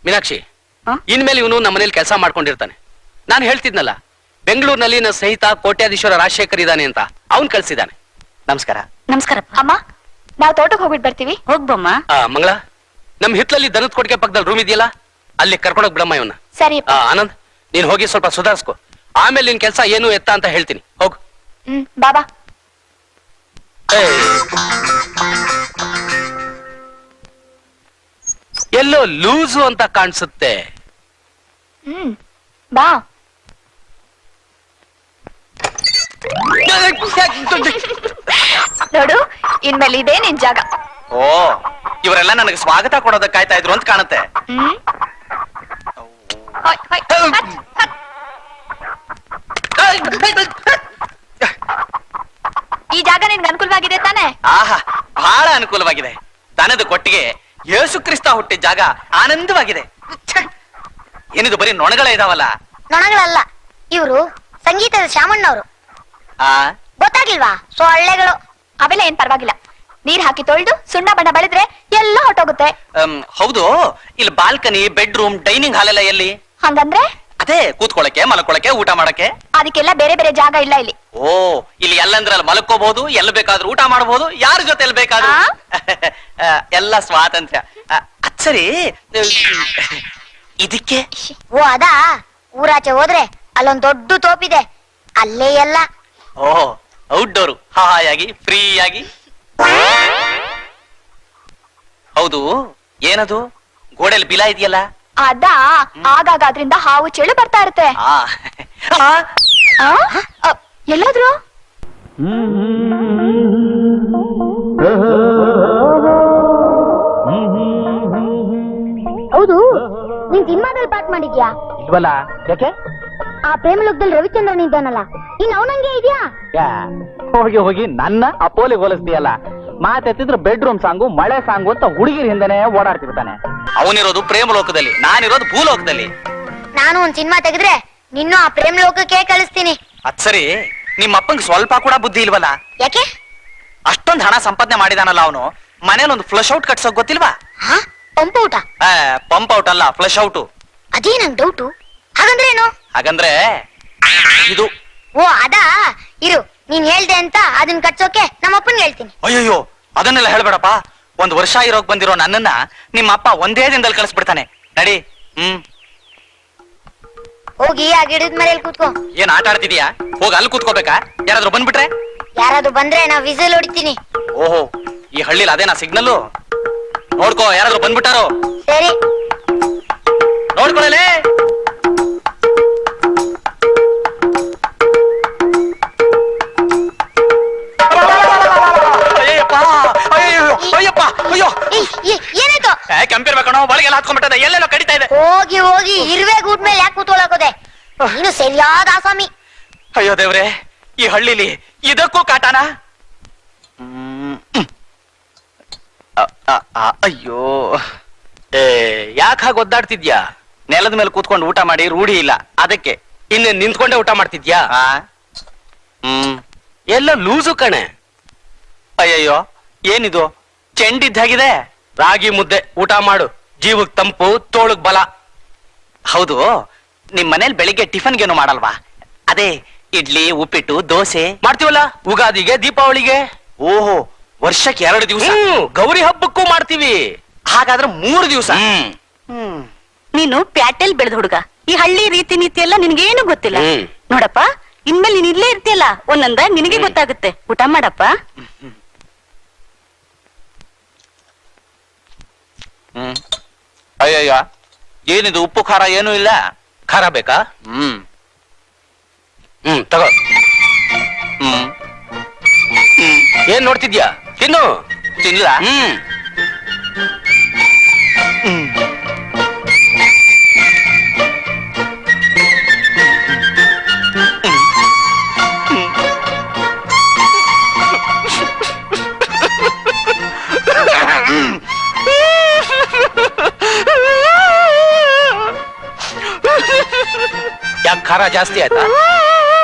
ಮೀನಾಕ್ಷಿ, ಹ? ಇನ್ಮೇಲೆ ಇವನು ನಮ್ಮ ಮನೇಲಿ ಕೆಲಸ ಮಾಡ್ಕೊಂಡಿರ್ತಾನೆ. ನಾನು ಹೇಳ್ತಿದ್ನಲ್ಲ, ಬೆಂಗಳೂರಿನಲ್ಲಿ ನನ್ನ ಸ್ನೇಹಿತ ಕೋಟ್ಯಾಧೀಶ್ವರ ರಾಜಶೇಖರ್ ಇದ್ದಾನೆ ಅಂತ, ಅವನ್ ಕಳ್ಸಿದ್ದಾನೆ. ನಮಸ್ಕಾರ. ನಮಸ್ಕಾರ. ಅಮ್ಮ ನಾವ್ ತೋಟಕ್ಕೆ ಹೋಗ್ಬಿಟ್ಟು ಬರ್ತೀವಿ. ಹೋಗ್ಬಮ್ಮ. ಮಂಗಳ, ನಮ್ ಹಿತ್ಲಲ್ಲಿ ದನದ ಕೊಟ್ಟಿಗೆ ಪಕ್ಕದಲ್ಲಿ ರೂಮ್ ಇದೆಯಲ್ಲ, ಅಲ್ಲಿ ಕರ್ಕೊಂಡೋಗ್ ಬಿಡಮ್ಮ ಇವನ್ನ. ಸರಿ ಆನಂದ್, ನೀನ್ ಹೋಗಿ ಸ್ವಲ್ಪ ಸುಧಾರಿಸ್ಕೊ. ಆಮೇಲೆ ನಿನ್ ಕೆಲಸ ಏನು ಎತ್ತ ಅಂತ ಹೇಳ್ತೀನಿ. ಹೋಗು. ಬಾಬಾ. ಎಲ್ಲೋ ಲೂಸು ಅಂತ ಕಾಣಿಸುತ್ತೆ. ಬಾ. ನೋಡು, ಇನ್ಮೇಲೆ ಇದೇ ನಿನ್ ಜಾಗ. ಓ, ಇವರೆಲ್ಲ ನನಗೆ ಸ್ವಾಗತ ಕೊಡೋದಕ್ಕೆ ಕಾಯ್ತಾ ಇದ್ರು ಅಂತ ಕಾಣುತ್ತೆ. ಹೊಯ್, ಹೊಯ್, ಹಚ್, ಹಚ್. ಈ ಜಾಗ ನಿನ್ಗೆ ಅನುಕೂಲವಾಗಿದೆ ತಾನೆ? ಆಹಾ, ಬಹಳ ಅನುಕೂಲವಾಗಿದೆ. ದನದ ಕೊಟ್ಟಿಗೆ ಯೇಸು ಕ್ರಿಸ್ತ ಹುಟ್ಟಿದ ಜಾಗ ಆನಂದವಾಗಿದೆ. ಛೆ, ಏನಿದು ಬರೀ ನೊಣಗಳೇ ಇದಾವಲ್ಲ. ನೊಣಗಳಲ್ಲ, ಇವರು ಸಂಗೀತದ ಶಾಮಣ್ಣವರು. ಆ ಗೊತ್ತಾಗಿಲ್ವಾ? ಸೊಳ್ಳೆಗಳು. ಅವೆಲ್ಲ ಏನ್ ಪರವಾಗಿಲ್ಲ. ನೀರ್ ಹಾಕಿ ತೊಳ್ದು ಸುಣ್ಣ ಬಣ್ಣ ಬಳಿದ್ರೆ ಎಲ್ಲ ಹೊಟ್ಟೋಗುತ್ತೆ. ಹೌದು, ಇಲ್ಲಿ ಬಾಲ್ಕನಿ, ಬೆಡ್ರೂಮ್, ಡೈನಿಂಗ್ ಹಾಲ್ ಎಲ್ಲ ಎಲ್ಲಿ? ಹಂಗಂದ್ರೆ ಅದೇ ಕೂತ್ಕೊಳಕ್ಕೆ, ಮಲ್ಕೊಳಕ್ಕೆ, ಊಟ ಮಾಡಕ್ಕೆ. ಅದಕ್ಕೆಲ್ಲ ಬೇರೆ ಬೇರೆ ಜಾಗ ಇಲ್ಲ ಇಲ್ಲಿ. ಓ, ಇಲ್ಲಿ ಎಲ್ಲಂದ್ರಲ್ಲಿ ಮಲ್ಕೋಬಹುದು, ಎಲ್ಲಿ ಬೇಕಾದ್ರೂ ಊಟ ಮಾಡಬಹುದು, ಯಾರ ಜೊತೆ ಎಲ್ಲಿ ಬೇಕಾದ್ರೂ. ಎಲ್ಲ ಸ್ವಾತಂತ್ರ್ಯ. ಅದ್ ಸರಿ, ಇದಕ್ಕೆ ಓ ಅದಾ, ಊರಾಚೆ ಹೋದ್ರೆ ಅಲ್ಲೊಂದ್ ದೊಡ್ಡ ತೋಪಿದೆ, ಅಲ್ಲೇ ಎಲ್ಲ. ಓ, ಔಟ್ಡೋರು, ಹಾಯಾಗಿ ಫ್ರೀಯಾಗಿ. ಹೌದು, ಏನದು ಗೋಡೆಯಲ್ಲಿ ಬಿಲ ಇದೆಯಲ್ಲ? ಅದಾ, ಆಗಾಗ ಅದ್ರಿಂದ ಹಾವು ಚೆಳು ಬರ್ತಾ ಇರುತ್ತೆ. ಆ, ಆ, ಆ? ಎಲ್ಲಾದ್ರೂ ಹೌದು, ನೀನ್ ಸಿನಿಮಾದಲ್ಲಿ ಪಾಠ ಮಾಡಿದ್ಯಾ? ಇಲ್ವಲ್ಲ, ಯಾಕೆ? ಆ ಪ್ರೇಮಲೋಕದಲ್ಲಿ ರವಿಚಂದ್ರನ್ ಇದ್ದಾನಲ್ಲ, ಇನ್ ಅವನಂಗೆ ಇದ್ಯಾ? ಹೋಗಿ ಹೋಗಿ ನನ್ನ ಅಪೋಲಿಗೆ ಹೋಲಿಸ್ತೀಯಲ್ಲ. ಮಾತೆತ್ತಿದ್ರೆ ಬೆಡ್ರೂಮ್ ಸಾಂಗು, ಮಳೆ ಸಾಂಗು ಅಂತ ಹುಡುಗಿರ ಹಿಂದೆನೆ ಓಡಾಡ್ತಿರ್ತಾನೆ. ಅವನಿರೋದು ಪ್ರೇಮ ಲೋಕದಲ್ಲಿ, ನಾನಿರೋದು ಭೂಲೋಕದಲ್ಲಿ. ನಾನು ಒಂದ್ ಸಿನಿಮಾ ತೆಗೆದ್ರೆ ನಿನ್ನೂ ಆ ಪ್ರೇಮಲೋಕಕ್ಕೆ ಕಳಿಸ್ತೀನಿ. ಅದ್ ಸರಿ, ನಿಮ್ಮ ಅಪ್ಪಂಗೆ ಸ್ವಲ್ಪ ಕೂಡ ಬುದ್ಧಿ ಇಲ್ವಲ್ಲ? ಯಾಕೆ? ಅಷ್ಟೊಂದು ಹಣ ಸಂಪಾದನೆ ಮಾಡಿದಾನಲ್ಲ ಅವನು, ಮನೇಲಿ ಒಂದು ಫ್ಲಶ್ ಔಟ್ ಕಟ್ಸೋಕ್ ಗೊತ್ತಿಲ್ವಾ? ಹಾ, ಪಂಪ್ ಊಟ. ಪಂಪ್ ಔಟ್ ಅಲ್ಲ, ಫ್ಲಶ್ ಔಟ್. ಅದೇ ನಂಗ್ ಡೌಟು. ಹಾಗಂದ್ರೆ ಏನು? ಹಾಗಂದ್ರೆ ಇದು. ಓ ಅದಾ, ಇರು, ನೀನ್ ಹೇಳ್ದೆ ಅಂತ ಅದನ್ನ ಕಟ್ಸೋಕೆ ನಮ್ಮಪ್ಪನ್ ಹೇಳ್ತೀನಿ. ಅಯ್ಯಯ್ಯೋ, ಅದನ್ನೆಲ್ಲ ಹೇಳ್ಬೇಡಪ್ಪ. ಒಂದ್ ವರ್ಷ ಇರೋಕ್ ಬಂದಿರೋ ನನ್ನನ್ನ ನಿಮ್ಮ ಅಪ್ಪ ಒಂದೇ ದಿನದಲ್ಲಿ ಕಳಿಸ್ಬಿಡ್ತಾನೆ. ನಡಿ. ಹೋಗಿ ಆ ಗಿಡದ ಮನೇಲಿ ಕೂತ್ಕೋ. ಏನ್ ಆಟ ಆಡ್ತಿದೀಯಾ? ಹೋಗಿ ಅಲ್ಲಿ ಕೂತ್ಕೋಬೇಕಾ? ಯಾರಾದ್ರೂ ಬಂದ್ಬಿಟ್ರೆ? ಯಾರಾದ್ರೂ ಬಂದ್ರೆ ನಾ ವಿಸಿಲ್ ಹೊಡಿತೀನಿ. ಓಹೋ, ಈ ಹಳ್ಳಿಲಿ ಅದೇನಾ ಸಿಗ್ನಲ್ಲು? ನೋಡ್ಕೋ, ಯಾರಾದ್ರೂ ಬಂದ್ಬಿಟ್ಟಾರೋ? ಸರಿ. ನೋಡ್ಕೊಳ್ಳಲೇ. ಅಯ್ಯಪ್ಪ, ಅಯ್ಯೋ, ಏನಾಯ್ತು? ಕೆಂಪಿರ್ಬೇಕಣೋ, ಒಳಗೆಲ್ಲ ಹಾತ್ಕೊಂಡ್ಬಿಟ್ಟದ, ಎಲ್ಲೆಲ್ಲೋ ಕಡಿತಾ ಇದೆ. ಹೋಗಿ ಹೋಗಿ ಇರುವೆ ಗೂಡ್ ಮೇಲೆ ಯಾಕೆ ಕೂತ್ಕೊಳ್ಳೋಕೋದೆ? ನೀನು ಸರಿಯಾದ ಆಸಾಮಿ. ಅಯ್ಯೋ ದೇವ್ರೆ, ಈ ಹಳ್ಳಿಲಿ ಇದಕ್ಕೂ ಕಾಟಾನ? ಅಯ್ಯೋ, ಯಾಕೆ ಹಾಗೆ ಒದ್ದಾಡ್ತಿದ್ಯಾ? ನೆಲದ ಮೇಲೆ ಕೂತ್ಕೊಂಡು ಊಟ ಮಾಡಿ ರೂಢಿ ಇಲ್ಲ, ಅದಕ್ಕೆ. ಇನ್ನೇ ನಿಂತ್ಕೊಂಡೆ ಊಟ ಮಾಡ್ತಿದ್ಯಾ? ಆ? ಎಲ್ಲ ಲೂಸು ಕಣೆ. ಅಯ್ಯಯ್ಯೋ, ಏನಿದು ಚೆಂಡಿದ್ದಾಗಿದೆ? ರಾಗಿ ಮುದ್ದೆ ಊಟ ಮಾಡು, ಜೀವಕ್ ತಂಪು, ತೋಳಗ್ ಬಲ. ಹೌದು, ನಿಮ್ ಮನೇಲಿ ಬೆಳಿಗ್ಗೆ ಟಿಫನ್ಗೇನು ಮಾಡಲ್ವಾ? ಅದೇ ಇಡ್ಲಿ, ಉಪ್ಪಿಟ್ಟು, ದೋಸೆ ಮಾಡ್ತೀವಲ್ಲ, ಉಗಾದಿಗೆ, ದೀಪಾವಳಿಗೆ. ಓಹೋ, ವರ್ಷಕ್ಕೆ 2 ದಿವಸ. ಗೌರಿ ಹಬ್ಬಕ್ಕೂ ಮಾಡ್ತೀವಿ. ಹಾಗಾದ್ರೆ 3 ದಿವಸ. ನೀನು ಪ್ಯಾಟೆಲ್ ಬೆಳೆದ ಹುಡುಗ, ಈ ಹಳ್ಳಿ ರೀತಿ ನೀತಿ ಎಲ್ಲ ನಿನ್ಗೇನು ಗೊತ್ತಿಲ್ಲ. ನೋಡಪ್ಪ, ಇನ್ಮೇಲೆ ನೀನ್ ಇಲ್ಲೇ ಇರ್ತೀಯಲ್ಲ, ಒಂದೊಂದ ನಿನಗೆ ಗೊತ್ತಾಗುತ್ತೆ. ಊಟ ಮಾಡಪ್ಪ. ಅಯ್ಯಯ್ಯ, ಏನಿದು ಉಪ್ಪು ಖಾರ ಏನೂ ಇಲ್ಲ? ಖಾರ ಬೇಕಾ? ತಗೋ. ಏನ್ ನೋಡ್ತಿದ್ಯಾ? ತಿನ್ನು. ತಿನ್ಲ? ಖಾರ ಜಾಸ್ತಿ ಆಯ್ತಾ?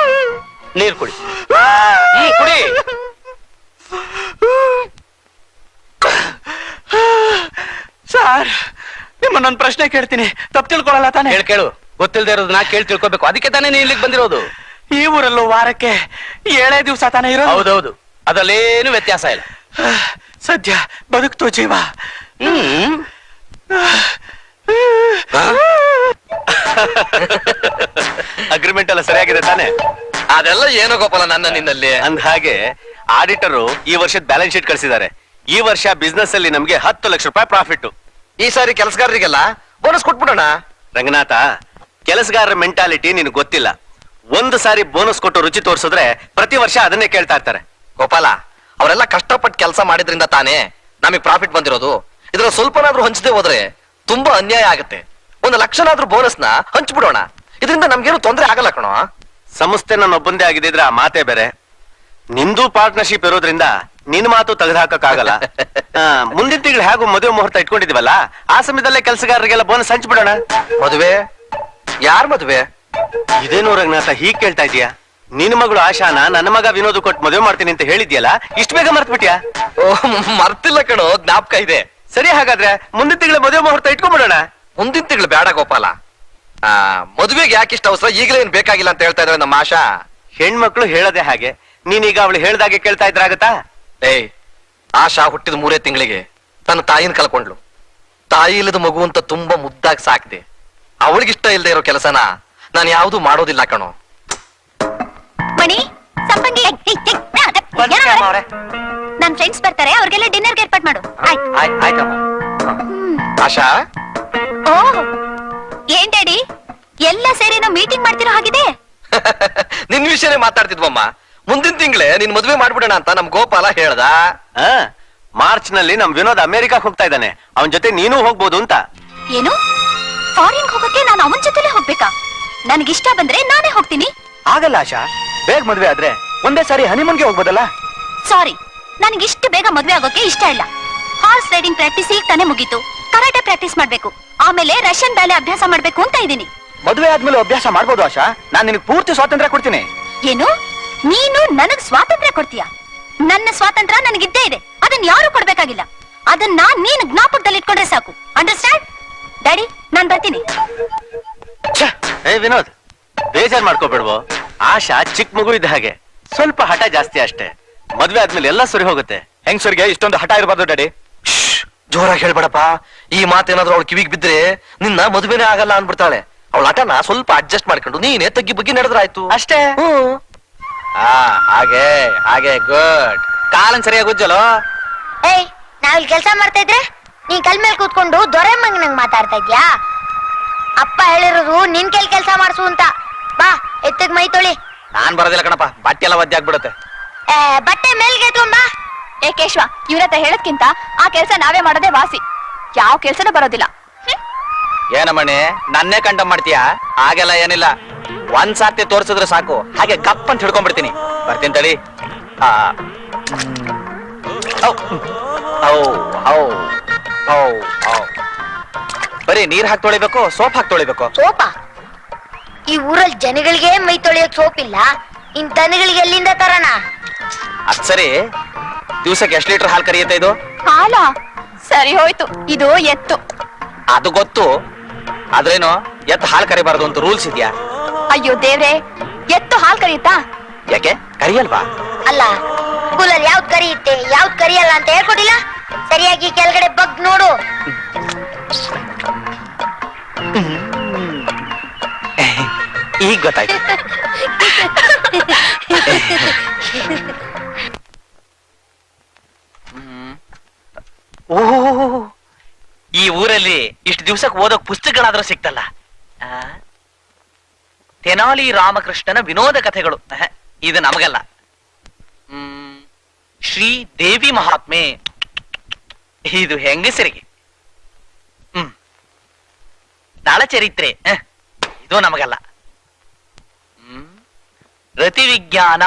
ನೀರ್ ಕುಡಿ. ಕುಡಿ. ಸರ್, ನಿಮ್ಮನ್ನೊಂದು ಪ್ರಶ್ನೆ ಕೇಳ್ತೀನಿ, ತಪ್ಪು ತಿಳ್ಕೊಳಲ್ಲ ತಾನೆ? ಕೇಳು. ಗೊತ್ತಿಲ್ದೇ ಇರೋದನ್ನ ಕೇಳಿ ತಿಳ್ಕೊಬೇಕು. ಅದಕ್ಕೆ ತಾನೇ ನೀನ್ ಇಲ್ಲಿಗೆ ಬಂದಿರೋದು. ಈ ಊರಲ್ಲೂ ವಾರಕ್ಕೆ 7 ದಿವಸ ತಾನೇ ಇರೋದು. ಹೌದೌದು, ಅದರಲ್ಲೇನು ವ್ಯತ್ಯಾಸ ಇಲ್ಲ. ಸದ್ಯ ಬದುಕ್ತು ಜೀವ. ಅಗ್ರಿಮೆಂಟ್ ಎಲ್ಲ ಸರಿಯಾಗಿದೆ ತಾನೆ? ಅದೆಲ್ಲ ಏನೋ ಗೋಪಾಲ ನನ್ನ ನಿನ್ನಲ್ಲಿ. ಅಂದ ಹಾಗೆ ಆಡಿಟರು ಈ ವರ್ಷದ ಬ್ಯಾಲೆನ್ಸ್ ಶೀಟ್ ಕಳಿಸಿದ್ದಾರೆ. ಈ ವರ್ಷ ಬಿಸ್ನೆಸ್ ಅಲ್ಲಿ ನಮ್ಗೆ 10 ಲಕ್ಷ ರೂಪಾಯಿ ಪ್ರಾಫಿಟ್. ಈ ಸಾರಿ ಕೆಲಸಗಾರರಿಗೆಲ್ಲ ಬೋನಸ್ ಕೊಟ್ಬಿಡೋಣ. ರಂಗನಾಥ, ಕೆಲಸಗಾರರ ಮೆಂಟಾಲಿಟಿ ನಿನಗೆ ಗೊತ್ತಿಲ್ಲ. ಒಂದು ಸಾರಿ ಬೋನಸ್ ಕೊಟ್ಟು ರುಚಿ ತೋರಿಸಿದ್ರೆ ಪ್ರತಿ ವರ್ಷ ಅದನ್ನೇ ಕೇಳ್ತಾ ಇರ್ತಾರೆ. ಗೋಪಾಲ, ಅವರೆಲ್ಲ ಕಷ್ಟಪಟ್ಟು ಕೆಲಸ ಮಾಡಿದ್ರಿಂದ ತಾನೇ ನಮಗೆ ಪ್ರಾಫಿಟ್ ಬಂದಿರೋದು. ಇದ್ರ ಸ್ವಲ್ಪನಾದ್ರೂ ಹಂಚದೆ ಹೋದ್ರೆ ತುಂಬಾ ಅನ್ಯಾಯ ಆಗುತ್ತೆ. 1 ಲಕ್ಷನಾದ್ರೂ ಬೋನಸ್ನ ಹಂಚ್ಬಿಡೋಣ. ಇದರಿಂದ ನಮ್ಗೇನು ತೊಂದರೆ ಆಗಲ್ಲ ಕಣೋ. ಸಂಸ್ಥೆ ನನ್ನ ಒಬ್ಬಂದೇ ಆಗಿದ್ರೆ ಆ ಮಾತೇ ಬೇರೆ. ನಿಂದು ಪಾರ್ಟ್ನರ್ಶಿಪ್ ಇರೋದ್ರಿಂದ ನಿನ್ ಮಾತು ತೆಗೆದುಹಾಕಕ್ಕಾಗಲ್ಲ. ಮುಂದಿನ ತಿಂಗಳು ಹೇಗೂ ಮದುವೆ ಮುಹೂರ್ತ ಇಟ್ಕೊಂಡಿದೀವಲ್ಲ, ಆ ಸಮಯದಲ್ಲೇ ಕೆಲಸಗಾರರಿಗೆಲ್ಲ ಬೋನಸ್ ಹಂಚ್ಬಿಡೋಣ. ಮದುವೆ? ಯಾರ್ ಮದುವೆ? ಇದೇನು ರಂಗನಾಥ ಹೀಗ್ ಕೇಳ್ತಾ ಇದೀಯಾ? ನಿನ್ ಮಗಳು ಆಶಾನ ನನ್ನ ಮಗ ವಿನೋದ್ ಕೊಟ್ಟು ಮದುವೆ ಮಾಡ್ತೀನಿ ಅಂತ ಹೇಳಿದ್ಯಲ್ಲ, ಇಷ್ಟು ಬೇಗ ಮರ್ತ್ಬಿಟ್ಯಾ? ಮರ್ತಿಲ್ಲ ಕಣೋ, ಜ್ಞಾಪಕ ಇದೆ. ಸರಿ, ಹಾಗಾದ್ರೆ ಮುಂದಿನ ತಿಂಗಳ ಮದುವೆ ಮುಹೂರ್ತ ಇಟ್ಕೊಂಡ್ಬಿಡೋಣ. ಮುಂದಿನ ತಿಂಗಳು ಬೇಡ ಗೋಪಾಲ. ಮದುವೆಗೆ ಯಾಕಿಷ್ಟ ಅವಸರ? ಈಗಲೇ ಏನ್ ಬೇಕಾಗಿಲ್ಲ ಅಂತ ಹೇಳ್ತಾ ಇದ್ರೆ ನಮ್ಮ ಆಶಾ. ಹೆಣ್ಮಕ್ಳು ಹೇಳದೆ ಹಾಗೆ, ನೀನೀಗ ಅವಳು ಹೇಳ್ದಾಗೆ ಕೇಳ್ತಾ ಇದ್ರಾಗತ್ತಾ? ಏಯ್, ಆಶಾ ಹುಟ್ಟಿದ 3 ತಿಂಗಳಿಗೆ ತನ್ನ ತಾಯಿನ ಕಳ್ಕೊಂಡ್ಲು. ತಾಯಿ ಇಲ್ಲದ ಮಗು ಅಂತ ತುಂಬಾ ಮುದ್ದಾಗಿ ಸಾಕಿದೆ. ಅವಳಿಗಿಷ್ಟ ಇಲ್ಲದೆ ಇರೋ ಕೆಲಸನ ನಾನು ಯಾವ್ದು ಮಾಡೋದಿಲ್ಲ ಕಣೋ. ಮಣಿ, ಸಂಪಂಗಿ, ನನ್ ಫ್ರೆಂಡ್ಸ್ ಬರ್ತಾರೆ, ಅವ್ರಿಗೆಲ್ಲ ಡಿನ್ನರ್ಗೆ ಏರ್ಪಾಟ್ ಮಾಡು. ಆಯ್ತಮ್ಮ. ಆಶಾ, ಓಹ್, ಏನ್ ಡ್ಯಾಡಿ ಎಲ್ಲ ಸೇರಿ ನಾವು ಮೀಟಿಂಗ್ ಮಾಡ್ತಿರೋ ಹಾಗಿದೆ. ನಿನ್ ವಿಷಯನೇ ಮಾತಾಡ್ತಿದ್ವಮ್ಮ. ಮುಂದಿನ ತಿಂಗಳೇ ನಿನ್ ಮದುವೆ ಮಾಡ್ಬಿಡೋಣ ಅಂತ ನಮ್ ಗೋಪಾಲ ಹೇಳ್ದ. ಮಾರ್ಚ್ ನಲ್ಲಿ ನಮ್ ವಿನೋದ್ ಅಮೆರಿಕಾಕ್ ಹೋಗ್ತಾ ಇದ್ದಾನೆ. ಅವನ್ ಜೊತೆ ನೀನು ಹೋಗ್ಬೋದು ಅಂತ. ಏನು, ಫಾರಿನ್ ಹೋಗಕ್ಕೆ ನಾನು ಅವನ ಜೊತೆಲೆ ಹೋಗ್ಬೇಕಾ? ನನಗಿಷ್ಟ ಬಂದ್ರೆ ನಾನೇ ಹೋಗ್ತೀನಿ. ಆಗಲ್ಲ ಆಶಾ, ಬೇಗ ಮದ್ವೆ ಆದ್ರೆ ಒಂದೇ ಸಾರಿ ಹನಿಮೂನ್ಗೆ ಹೋಗ್ಬೋದಲ್ಲ. ಸಾರಿ, ನನಗಿಷ್ಟು ಬೇಗ ಮದ್ವೆ ಆಗೋಕೆ ಇಷ್ಟ ಇಲ್ಲ. ಹಾರ್ಸ್ ರೈಡಿಂಗ್ ಪ್ರಾಕ್ಟೀಸ್ ಈಗ ತಾನೇ ಮುಗೀತು. ಕರಾಟೆ ಪ್ರಾಕ್ಟೀಸ್ ಮಾಡ್ಬೇಕು, ಆಮೇಲೆ ರಷ್ಯನ್ ಬ್ಯಾಲೆ ಅಭ್ಯಾಸ ಮಾಡ್ಬೇಕು ಅಂತ ಇದೀನಿ. ಮದುವೆ ಆದ್ಮೇಲೆ ಅಭ್ಯಾಸ ಮಾಡ್ಬೋದು ಆಶಾ. ನಾನ್ ನಿನಗೆ ಪೂರ್ತಿ ಸ್ವಾತಂತ್ರ್ಯ ಕೊಡ್ತೀನಿ. ಏನು, ನೀನು ನನಗ್ ಸ್ವಾತಂತ್ರ್ಯ ಕೊಡ್ತೀಯ? ನನ್ನ ಸ್ವಾತಂತ್ರ್ಯ ನನಗಿದ್ದೇ ಇದೆ, ಅದನ್ನ ಯಾರು ಕೊಡ್ಬೇಕಾಗಿಲ್ಲ. ಅದನ್ನ ನೀನು ಜ್ಞಾಪಕದಲ್ಲಿ ಇಟ್ಕೊಂಡ್ರೆ ಸಾಕು. ಅಂಡರ್ಸ್ಟ್ಯಾಂಡ್? ಡ್ಯಾಡಿ, ನಾನ್ ಬರ್ತೀನಿ. ಏ ವಿನೋದ್, ಬೇಜಾರ್ ಮಾಡ್ಕೋಬೇಡ್ವೋ. ಆಶಾ ಚಿಕ್ಕ ಮಗು ಇದ್ದ ಹಾಗೆ, ಸ್ವಲ್ಪ ಹಠ ಜಾಸ್ತಿ ಅಷ್ಟೇ. ಮದ್ವೆ ಆದ್ಮೇಲೆ ಎಲ್ಲ ಸರಿ ಹೋಗುತ್ತೆ. ಹೆಂಗಸರಿಗೆ ಇಷ್ಟೊಂದು ಹಠ ಇರಬಾರ್ದು ಡ್ಯಾಡಿ. ಜೋರಾಗಿ ಹೇಳ್ಬೇಡಪ್ಪ. ಈ ಮಾತೇನಾದ್ರೂ ಅವಳು ಕಿವಿಗೆ ಬಿದ್ರೆ ನಿನ್ನ ಮದುವೆನೇ ಆಗಲ್ಲ ಅನ್ಬಿಡ್ತಾಳೆ. ಅವಳ ಹಠನ ಸ್ವಲ್ಪ ಅಡ್ಜಸ್ಟ್ ಮಾಡ್ಕೊಂಡು ನೀನೇ ತಗ್ಗಿ ಬಗ್ಗಿ ನಡೆದ್ರಾಯ್ತು ಅಷ್ಟೇ. ಹಾಗೆ ಹಾಗೆ, ಗುಡ್. ಕಾಲನ್ ಸರಿಯಾಗಿ ಉಜ್ಜಲು. ಏಯ್, ನಾವಿಲ್ಲಿ ಕೆಲಸ ಮಾಡ್ತಾ ಇದ್ರೆ ನೀನ್ ಕಲ್ ಮೇಲೆ ಕೂತ್ಕೊಂಡು ದೊರೆಮ್ಮಂಗ್ ನಂಗ್ ಮಾತಾಡ್ತಾ ಇದ್ಯಾ? ಅಪ್ಪ ಹೇಳಿರೋದು ನಿನ್ ಕೈಲಿ ಕೆಲಸ ಮಾಡ್ಸು ಅಂತ. ಬಾ, ಎತ್ತಗ್ ಮೈ ತೊಳಿ. ನಾನ್ ಬರೋದಿಲ್ಲ ಕಣಪ್ಪ, ಬಟ್ಟೆ ಎಲ್ಲ ಒದ್ದೆ ಆಗ್ಬಿಡುತ್ತೆ. ಬಟ್ಟೆ ಮೇಲ್ಗೆ ತುಂಬಾ. ಏ ಕೇಶವ, ಇವ್ರತ್ರ ಹೇಳದ್ಕಿಂತ ಆ ಕೆಲ್ಸ ನಾವೇ ಮಾಡೋದೇ ವಾಸಿ. ಯಾವ ಕೆಲ್ಸನೂ ಬರೋದಿಲ್ಲ. ಏನಮ್ಮಣ್ಣೆ, ನನ್ನೇ ಕಂಡ ಮಾಡ್ತೀಯಾ? ಹಾಗೆಲ್ಲ ಏನಿಲ್ಲ, ಒಂದ್ ಸಾರ್ತಿ ತೋರ್ಸಿದ್ರೆ ಸಾಕು, ಹಾಗೆ ಗಪ್ ಅಂತ ಹಿಡ್ಕೊಂಡ್ಬಿಡ್ತೀನಿ. ಬರ್ತೀನಿ ತಡಿ. ಬರೀ ನೀರ್ ಹಾಕಿ ತೊಳಿಬೇಕು, ಸೋಪ್ ಹಾಕಿ ತೊಳಿಬೇಕು? ಸೋಪ? ಈ ಊರಲ್ಲಿ ಜನಗಳಿಗೆ ಮೈ ತೊಳಿಯಕ್ ಸೋಪ್ ಇಲ್ಲ, ಇನ್ ದನಗಳಿಗೆ ಎಲ್ಲಿಂದ ತರೋಣ? ಅದ್ ಸರಿ, ದಿವ್ಸಕ್ಕೆ ಎಷ್ಟು ಲೀಟರ್ ಹಾಲು ಕರಿಯುತ್ತೆ ಇದು? ಹಾಲ? ಸರಿ ಹೋಯ್ತು, ಇದು ಎತ್ತು. ಅದು ಗೊತ್ತು, ಆದ್ರೇನು ಎತ್ತು ಹಾಲು ಕರಿಬಾರ್ದು ಅಂತ ರೂಲ್ಸ್ ಇದೆಯಾ? ಅಯ್ಯೋ ದೇವ್ರೆ, ಎತ್ತು ಹಾಲ್ ಕರಿಯುತ್ತಾ? ಯಾಕೆ ಕರಿಯಲ್ವಾ? ಅಲ್ಲ, ಸ್ಕೂಲಲ್ಲಿ ಯಾವ್ದ್ ಕರಿಯುತ್ತೆ ಯಾವ್ದ್ ಕರಿಯಲ್ಲ ಅಂತ ಹೇಳ್ಕೊಟ್ಟಿಲ್ಲ. ಸರಿಯಾಗಿ ಕೆಳಗಡೆ ಬಗ್ ನೋಡು. ಈಗ ಗೊತ್ತಾಯ್ತು. ಓಹ್, ಈ ಊರಲ್ಲಿ ಇಷ್ಟು ದಿವ್ಸಕ್ಕೆ ಓದೋಕ್ ಪುಸ್ತಕಗಳಾದ್ರೂ ಸಿಕ್ತಲ್ಲ. ತೆನಾಲಿ ರಾಮಕೃಷ್ಣನ ವಿನೋದ ಕಥೆಗಳು, ಇದು ನಮಗಲ್ಲ. ಶ್ರೀ ದೇವಿ ಮಹಾತ್ಮೆ, ಇದು ಹೆಂಗಸರಿಗೆ. ನಳಚರಿತ್ರೆ, ಇದು ನಮಗಲ್ಲ. ರತಿ ವಿಜ್ಞಾನ,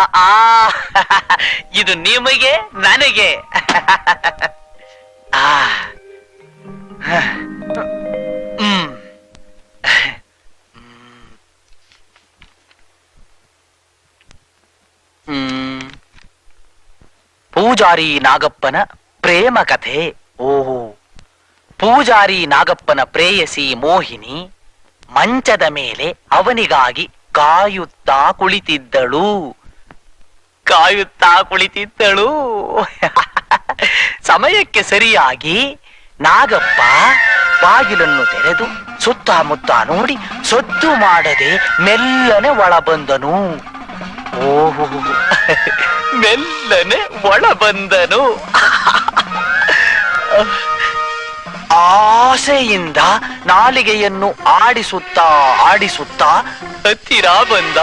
ಇದು ನಿಮಗೆ ನನಗೆ. ಪೂಜಾರಿ ನಾಗಪ್ಪನ ಪ್ರೇಮ ಕಥೆ. ಓಹೋ, ಪೂಜಾರಿ ನಾಗಪ್ಪನ ಪ್ರೇಯಸಿ ಮೋಹಿನಿ ಮಂಚದ ಮೇಲೆ ಅವನಿಗಾಗಿ ಕಾಯುತ್ತಾ ಕುಳಿತಿದ್ದಳು. ಸಮಯಕ್ಕೆ ಸರಿಯಾಗಿ ನಾಗಪ್ಪ ಬಾಗಿಲನ್ನು ತೆರೆದು ಸುತ್ತಮುತ್ತ ನೋಡಿ ಸದ್ದು ಮಾಡದೆ ಮೆಲ್ಲನೆ ಒಳ ಬಂದನು. ಓಹೋ, ಮೆಲ್ಲನೆ ಒಳ ಬಂದನು. ಆಸೆಯಿಂದ ನಾಲಿಗೆಯನ್ನು ಆಡಿಸುತ್ತಾ ಹತ್ತಿರ ಬಂದ.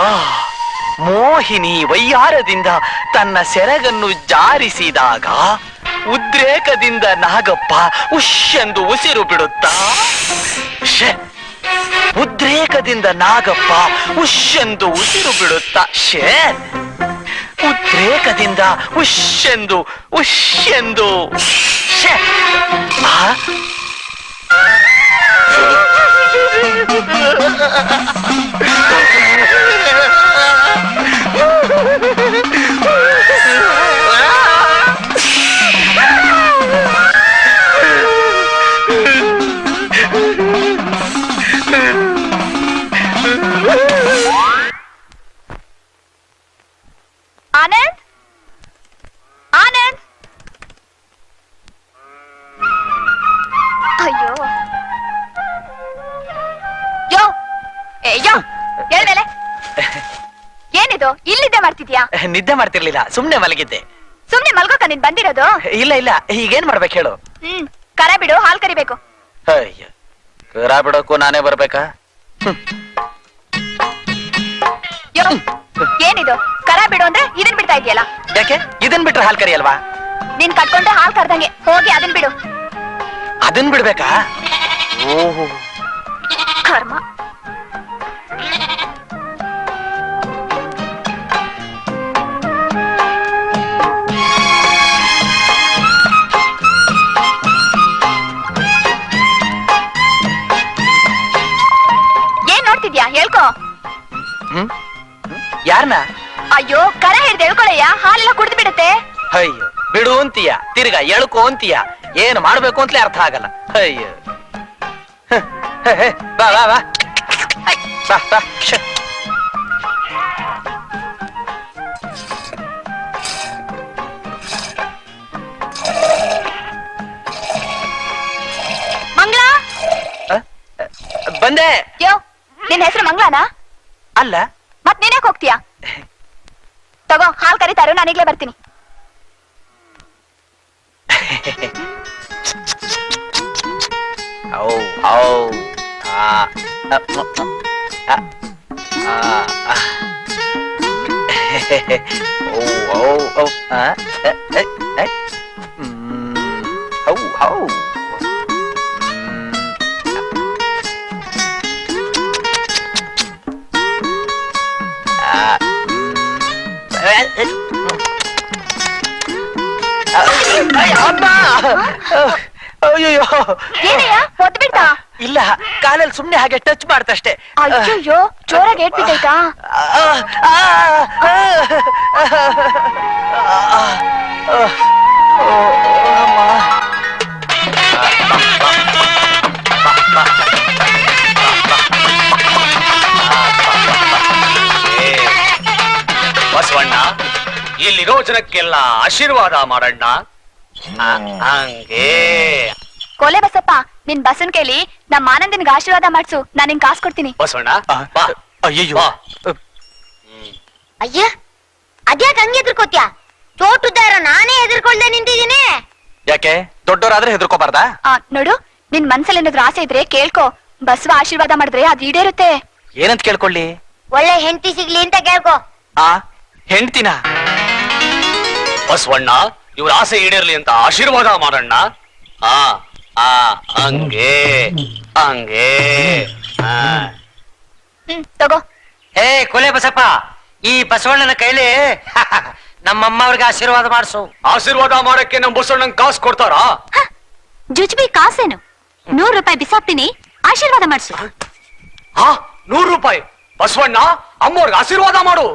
ಮೋಹಿನಿ ವೈಯಾರದಿಂದ ತನ್ನ ಸೆರಗನ್ನು ಜಾರಿಸಿದಾಗ ಉದ್ರೇಕದಿಂದ ನಾಗಪ್ಪ ಉಶ್ಯೆಂದು ಉಸಿರು ಬಿಡುತ್ತಾ ಉದ್ರೇಕದಿಂದ ನಾಗಪ್ಪ ಉಶ್ಯೆಂದು ಉಸಿರು ಬಿಡುತ್ತಾ ಉದ್ರೇಕದಿಂದ ಉಶ್ಯೆಂದು ಆನಂದ್, ಆನಂದ್, ಅಯ್ಯೋ ಯೋ ಯೋ ಹೇಳ್ಮೇಲೆ ಏನಿದು ಇಲ್ಲಿದ್ದೆ ಮಾಡ್ತಿದ್ಯಾ? ನಿದ್ದೆ ಮಾಡ್ತಿರ್ಲಿಲ್ಲ, ಸುಮ್ನೆ ಮಲಗಿದ್ದೆ. ಸುಮ್ನೆ ಮಲ್ಗೋಕ ನೀನ್ ಬಂದಿರೋದು? ಇಲ್ಲ, ಈಗೇನ್ ಮಾಡ್ಬೇಕು ಹೇಳು? ಕರ ಬಿಡು, ಹಾಲ್ ಕರಿಬೇಕು. ಅಯ್ಯ, ಕರ ಬಿಡೋಕು ನಾನೇ ಬರ್ಬೇಕಾ? ಯೋ ಏನಿದು ಕರ ಬಿಡು ಅಂದ್ರೆ ಇದನ್ ಬಿಡ್ತಾ ಇದೆಯಲ್ಲ? ಯಾಕೆ? ಇದನ್ ಬಿಟ್ರೆ ಹಾಲ್ ಕರಿಯಲ್ವಾ? ನೀನ್ ಕಟ್ಕೊಂಡ್ರೆ ಹಾಲ್ ಕರ್ದಂಗೆ, ಹೋಗಿ ಅದನ್ ಬಿಡು. ಅದನ್ ಬಿಡ್ಬೇಕಾ? ಓಹೋ, ಕರ್ಮ. ಏನ್ ನೋಡ್ತಿದ್ಯಾ? ಹೇಳ್ಕೊ. ಯಾರನ್ನ? ಅಯ್ಯೋ, ಕರ ಹಿಡ್ದು ಹೇಳ್ಕೊಳಯ್ಯ, ಹಾಲೆಲ್ಲ ಕುಡ್ದು ಬಿಡುತ್ತೆ. ಅಯ್ಯೋ, ಬಿಡು ಅಂತೀಯ, ತಿರ್ಗಾ ಎಳ್ಕೊ ಅಂತೀಯ, ಏನ್ ಮಾಡ್ಬೇಕು ಅಂತಲೇ ಅರ್ಥ ಆಗಲ್ಲ. ಅಯ್ಯೋ, ಬಾ ಬಾ ಬಾ ಬಾ ಬಾ. ಮಂಗಳ, ಬಂದೆ. ಯೋ ನಿನ್ ಹೆಸರು ಮಂಗಳನಾ? ಅಲ್ಲ, ಮತ್ ನೀನ್ಯಾಕ್ ಹೋಗ್ತೀಯಾ? ತಗೋ ಹಾಲ್ ಕರಿತಾರೋ, ನಾನೀಗ್ಲೇ ಬರ್ತೀನಿ. ಅಯ್ಯೋ, ಏನಯ್ಯ ಒದ್ ಬಿಡ್ತಾ? ಇಲ್ಲ, ಕಾಲಲ್ಲಿ ಸುಮ್ನೆ ಹಾಗೆ ಟಚ್ ಮಾಡ್ತಷ್ಟೇ. ಅಯ್ಯೋ, ಜೋರಾಗಿ ಏಟ್ಬಿಟ್ಟೈತಾ? ಬಸವಣ್ಣ, ಇಲ್ಲಿರೋ ಜನಕ್ಕೆಲ್ಲ ಆಶೀರ್ವಾದ ಮಾಡಣ್ಣ. ಹಂಗೆ ಕೋಲೆ ಬಸಪ್ಪ, ನಿನ್ ಬಸನ್ ಕೈಲಿ ನಮ್ಮ ಆನಂದನಿಗೆ ಆಶೀರ್ವಾದ ಮಾಡ್ಸು, ನಾನ್ ನಿನ್ ಕಾಸು ಕೊಡ್ತೀನಿ. ಬಸವಣ್ಣ, ಅಯ್ಯೋ, ಅಯ್ಯ ಅದ್ಯಾಕ್ ಹಂಗೆ ಎದ್ರಕೋತ್ಯ? ಚೋಟುದ್ದಾರ ನಾನೇ ಎದುರ್ಕೊಳ್ದೆ ನಿಂತಿದ್ದೀನಿ. ಯಾಕೆ? ದೊಡ್ಡವರಾದ್ರೆ ಹೆದರ್ಕೋಬಾರ್ದಾ? ನೋಡು, ನಿನ್ ಮನ್ಸಲ್ಲಿ ಏನಾದ್ರು ಆಸೆ ಇದ್ರೆ ಕೇಳ್ಕೊ, ಬಸವ ಆಶೀರ್ವಾದ ಮಾಡಿದ್ರೆ ಅದ್ ಈಡೇರುತ್ತೆ. ಏನಂತ ಕೇಳ್ಕೊಳ್ಳಿ? ಒಳ್ಳೆ ಹೆಂಡತಿ ಸಿಗ್ಲಿ ಅಂತ ಕೇಳ್ಕೊ. ಹೆಂಡ್ತಿನ? ಬಸವಣ್ಣ, ಇವ್ರ ಆಸೆ ಈಡೇರ್ಲಿ ಅಂತ ಆಶೀರ್ವಾದ ಮಾಡಣ್ಣ. ಹಂಗೆ ಹಂಗೆ. ತಗೋ. ಹೇ ಕೊಲೆ ಬಸಪ್ಪ, ಈ ಬಸವಣ್ಣನ ಕೈಲಿ ನಮ್ಮಮ್ಮ ಅವ್ರಿಗೆ ಆಶೀರ್ವಾದ ಮಾಡಿಸು. ಆಶೀರ್ವಾದ ಮಾಡಕ್ಕೆ ನಮ್ ಬಸವಣ್ಣಂಗ್ ಕಾಸು ಕೊಡ್ತಾರಾ? ಜುಜ್ಬಿ ಕಾಸೇನು? 100 ರೂಪಾಯಿ ಬಿಸಾಕ್ತೀನಿ, ಆಶೀರ್ವಾದ ಮಾಡ್ಸು. 100 ರೂಪಾಯಿ? ಬಸವಣ್ಣ, ಅಮ್ಮವ್ರಿಗೆ ಆಶೀರ್ವಾದ ಮಾಡು.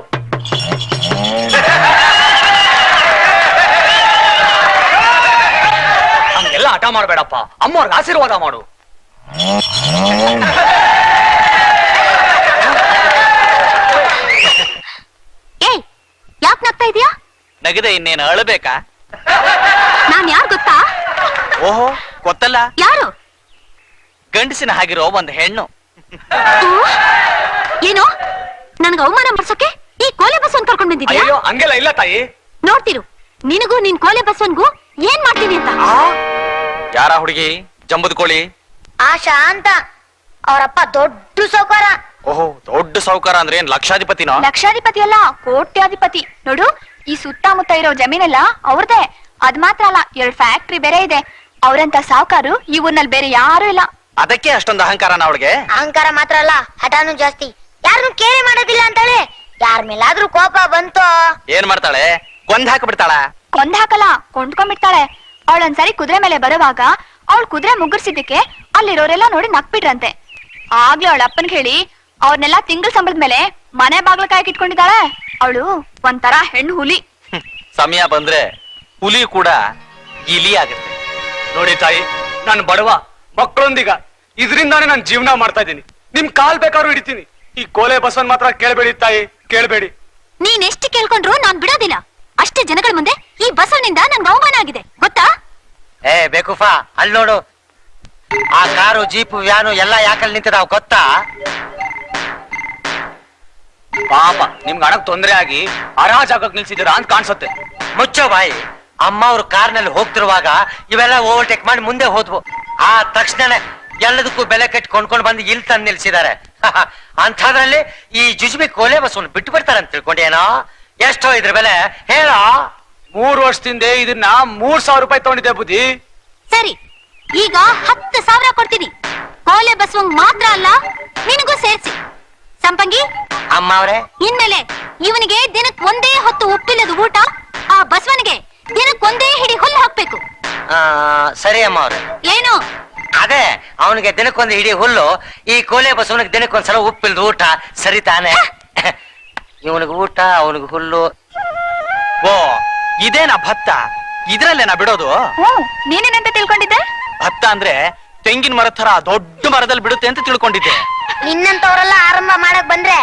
ಹಂಗೆಲ್ಲ ಹಠ ಮಾಡ್ಬೇಡಪ್ಪ, ಅಮ್ಮವ್ರಿಗೆ ಆಶೀರ್ವಾದ ಮಾಡು. ಏಯ್ ಯಾಕ್ ನಗ್ತಾ ಇದೀಯಾ? ನಗದೆ ಇನ್ನೇನು ಅಳಬೇಕಾ? ನಾನ್ ಯಾರ್ ಗೊತ್ತಾ? ಓಹೋ, ಗೊತ್ತಲ್ಲ, ಯಾರು? ಗಂಡಸಿನ ಹಾಗಿರೋ ಒಂದು ಹೆಣ್ಣು. ಏನು ನನ್ಗ ಅವಮಾನ ಮಾಡ್ಸೋಕೆ ಈ ಕೋಲೆ ಬಸವನ್ ಕರ್ಕೊಂಡ್ ಬಂದಿದ್ಯಾ? ಅಯ್ಯೋ ಹಂಗೆಲ್ಲ ಇಲ್ಲ ತಾಯಿ. ನೋಡ್ತಿರು, ನಿನಗೂ ನಿನ್ ಕೋಲೆ ಬಸವನ್ಗೂ ಏನ್ ಮಾಡ್ತೀನಿ ಅಂತ. ಯಾರ ಹುಡುಗಿ? ಜಂಬದ ಕೋಳಿ? ಆಶಾ ಅಂತ, ಅವರಪ್ಪ ದೊಡ್ಡ ಸೌಕಾರ. ಓಹೋ, ದೊಡ್ಡ ಸಾಹುಕಾರ ಅಂದ್ರೆ ಏನ್ ಲಕ್ಷಾಧಿಪತಿನೋ? ಲಕ್ಷಾಧಿಪತಿ ಅಲ್ಲ, ಕೋಟ್ಯಾಧಿಪತಿ. ನೋಡು, ಈ ಸುತ್ತಮುತ್ತ ಇರೋ ಜಮೀನೆಲ್ಲ ಅವ್ರದೇ. ಅದ್ ಮಾತ್ರ ಅಲ್ಲ, 2 ಫ್ಯಾಕ್ಟ್ರಿ ಬೇರೆ ಇದೆ. ಅವ್ರಂತ ಸಾವುಕಾರು ಈ ಊರ್ನಲ್ಲಿ ಬೇರೆ ಯಾರು ಇಲ್ಲ. ಅದಕ್ಕೆ ಅಷ್ಟೊಂದು ಅಹಂಕಾರನ ಅವಳಿಗೆ? ಅಹಂಕಾರ ಮಾತ್ರ ಅಲ್ಲ, ಹಠಾನು ಜಾಸ್ತಿ. ಯಾರನ್ನು ಕೇರೆ ಮಾಡೋದಿಲ್ಲ ಅಂತಾಳೆ. ಯಾರ ಮೇಲಾದ್ರೂ ಕೋಪ ಬಂತು ಏನ್ ಮಾಡ್ತಾಳೆ? ಕೊಂದ್ ಹಾಕ್ಬಿಡ್ತಾಳ? ಕೊಂದ್ ಹಾಕಲ್ಲ, ಕೊಂಡ್ಕೊಂಡ್ಬಿಡ್ತಾಳೆ. ಅವಳೊಂದ್ಸರಿ ಕುದುರೆ ಮೇಲೆ ಬರುವಾಗ ಅವಳು ಕುದುರೆ ಮುಗ್ಗರ್ಸಿದ್ದಕ್ಕೆ ಅಲ್ಲಿರೋರೆಲ್ಲ ನೋಡಿ ನಕ್ಬಿಟ್ರಂತೆ. ಆಗ್ಲೇ ಅವಳ ಅಪ್ಪನ್ಗೆ ಹೇಳಿ ಅವ್ರನ್ನೆಲ್ಲ ತಿಂಗಳ ಸಂಬಳದ ಮೇಲೆ ಮನೆ ಬಾಗ್ಲ ಕಾಯಕ್ ಇಟ್ಕೊಂಡಿದ್ದಾಳೆ. ಅವಳು ಒಂಥರ ಹೆಣ್ಣು ಹುಲಿ. ಸಮಯ ಬಂದ್ರೆ ಹುಲಿ ಕೂಡ ಇಲಿ ಆಗುತ್ತೆ. ನೋಡಿ ತಾಯಿ, ನಾನು ಬಡವ, ಮಕ್ಕಳೊಂದಿಗ ಇದರಿಂದಾನೇ ನಾನು ಜೀವನ ಮಾಡ್ತಾ ಇದ್ದೀನಿ. ನಿಮ್ ಕಾಲ್ ಬೇಕಾದ್ರೂ ಹಿಡಿತೀನಿ. ಈ ಕೋಲೆ ಬಸವನ್ ಮಾತ್ರ ಕೇಳಬೇಡಿ ತಾಯಿ, ಕೇಳಬೇಡಿ. ನೀನ್ ಎಷ್ಟು ಕೇಳ್ಕೊಂಡ್ರು ನಾನ್ ಬಿಡೋದಿಲ್ಲ. ಅಷ್ಟೇ ಜನಗಳ ಮುಂದೆ ಈ ಬಸವನಿಂದ ನನ್ಗೆ ಅವಮಾನ ಆಗಿದೆ ಗೊತ್ತಾ? ಏ ಬೇಕುಫಾ, ಅಲ್ಲಿ ನೋಡು, ಆ ಕಾರು ಜೀಪು ವ್ಯಾನು ಎಲ್ಲ ಯಾಕಲ್ಲಿ ನಿಂತಿದಾವ್ ಗೊತ್ತಾ? ಪಾಪ ನಿಮ್ಗೆ ಹಣಕ್ ತೊಂದ್ರೆ ಆಗಿ ಅರಾಜಾಗಕ್ ನಿಲ್ಸಿದ್ದೀರಾ ಅಂತ ಕಾಣಿಸುತ್ತೆ. ಮುಚ್ಚೋ ಬಾಯಿ. ಅಮ್ಮ ಅವ್ರು ಕಾರ್ನಲ್ಲಿ ಹೋಗ್ತಿರುವಾಗ ಇವೆಲ್ಲ ಓವರ್ಟೇಕ್ ಮಾಡಿ ಮುಂದೆ ಹೋದ್ವು. ಆ ತಕ್ಷಣನೇ ಎಲ್ಲದಕ್ಕೂ ಬೆಲೆ ಕಟ್ಟಿ ಕೊಂಡ್ಕೊಂಡು ಬಂದು ಇಲ್ಲಿ ತಂದು ನಿಲ್ಸಿದ್ದಾರೆ. ಅಂಥದ್ರಲ್ಲಿ ಈ ಜುಜುಬಿ ಕೋಲೆ ಬಸವನ್ನ ಬಿಟ್ಟು ಬಿಡ್ತಾರೆ ಅಂತ ತಿಳ್ಕೊಂಡೇನೋ? ಎಷ್ಟೋ ಇದ್ರ ಬೆಲೆ ಹೇಳೋ? 3 ವರ್ಷದಿಂದ ಇದನ್ನ 3,000 ರೂಪಾಯಿ ತಗೊಂಡಿದ್ದೆ ಬುದ್ಧಿ. ಸರಿ, ಈಗ 10,000 ಕೊಡ್ತೀನಿ. ಕೋಲೆ ಬಸವಂಗ್ ಮಾತ್ರ ಅಲ್ಲ, ನಿನಗೂ ಸೇರ್ಸಿ. ಸಂಪಂಗಿ, ಅಮ್ಮ ಅವ್ರೆ, ಇನ್ಮೇಲೆ ಇವನಿಗೆ ದಿನಕ್ ಒಂದೇ ಹೊತ್ತು ಉಪ್ಪಿಲ್ಲದ ಊಟ, ಆ ಬಸವನಿಗೆ ದಿನಕ್ ಒಂದೇ ಹಿಡಿ ಹುಲ್ಲು ಹಾಕ್ಬೇಕು. ಸರಿ ಅಮ್ಮ ಅವ್ರೆ. ಏನು? ಅದೇ, ಅವನಿಗೆ ದಿನಕ್ಕೊಂದು ಹಿಡಿ ಹುಲ್ಲು, ಈ ಕೋಲೆ ಬಸವನಿಗೆ ದಿನಕ್ಕೊಂದ್ಸಲ ಉಪ್ಪಿಲ್ದು ಊಟ, ಸರಿ ತಾನೆ? ಇವನಿಗೆ ಊಟ, ಅವನಿಗೆ ಹುಲ್ಲು. ಓ, ಇದೇನಾ ಭತ್ತ? ಇದ್ರಲ್ಲೇನಾ ಬಿಡೋದು? ನೀನೇನಂತ ತಿಳ್ಕೊಂಡಿದ್ದೆ? ಭತ್ತ ಅಂದ್ರೆ ತೆಂಗಿನ ಮರದ ತರ ದೊಡ್ಡ ಮರದಲ್ಲಿ ಬಿಡುತ್ತೆ ಅಂತ ತಿಳ್ಕೊಂಡಿದ್ದೆ. ನಿನ್ನಂತವ್ರೆಲ್ಲ ಆರಂಭ ಮಾಡಕ್ ಬಂದ್ರೆ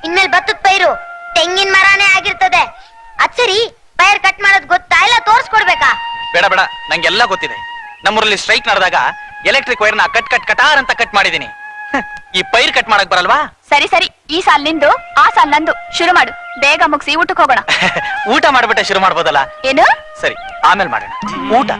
ಇನ್ಮೇಲೆ ಭತ್ತದ ಪೈರು ತೆಂಗಿನ ಮರನೇ ಆಗಿರ್ತದೆ. ಅದ್ ಸರಿ, ಪೈರ್ ಕಟ್ ಮಾಡೋದ್ ಗೊತ್ತಾ ಇಲ್ಲ ತೋರ್ಸ್ಕೊಡ್ಬೇಕಾ? ಬೇಡ ಬೇಡ, ನಂಗೆಲ್ಲ ಗೊತ್ತಿದೆ. ನಮ್ಮೂರಲ್ಲಿ ಸ್ಟ್ರೈಕ್ ನಡೆದಾಗ ಎಲೆಕ್ಟ್ರಿಕ್ ವೈರ್ನ ಕಟಾರ್ ಅಂತ ಕಟ್ ಮಾಡಿದೀನಿ. ಈ ಪೈರ್ ಕಟ್ ಮಾಡಕ್ ಬರಲ್ವಾ? ಸರಿ ಸರಿ, ಈ ಸಾಲ್ ನಿಂದು, ಆ ಸಾಲ್ ನಂದು. ಶುರು ಮಾಡು, ಬೇಗ ಮುಗಿಸಿ ಊಟಕ್ಕೆ ಹೋಗೋಣ. ಊಟ ಮಾಡ್ಬಿಟ್ಟೆ ಶುರು ಮಾಡ್ಬೋದಲ್ಲ? ಏನು? ಸರಿ, ಆಮೇಲೆ ಮಾಡೋಣ ಊಟ.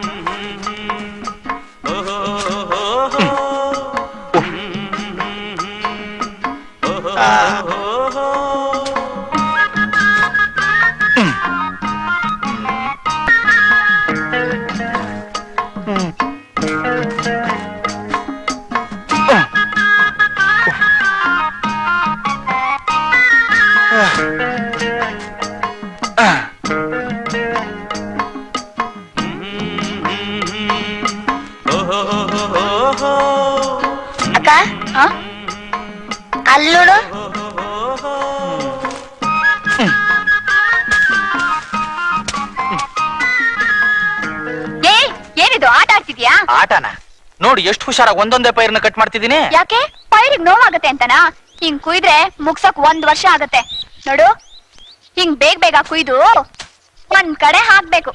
ಅಕ್ಕ, ಅಲ್ಲೋಡು. ಏನಿದು, ಆಟ ಆಡ್ತಿದ್ಯಾ? ಆಟನ ನೋಡಿ, ಎಷ್ಟು ಹುಷಾರಾಗಿ ಒಂದೊಂದೇ ಪೈರ್ನ ಕಟ್ ಮಾಡ್ತಿದ್ದೀನಿ. ಯಾಕೆ? ಪೈರಿಗೆ ನೋವಾಗತ್ತೆ ಅಂತನಾ? ಹಿಂಗ್ ಕುಯ್ದ್ರೆ ಮುಗ್ಸಕ್ 1 ವರ್ಷ ಆಗತ್ತೆ. ನೋಡು, ಹಿಂಗ್ ಬೇಗ ಬೇಗ ಕುಯ್ದು ಒಂದ್ ಕಡೆ ಹಾಕ್ಬೇಕು.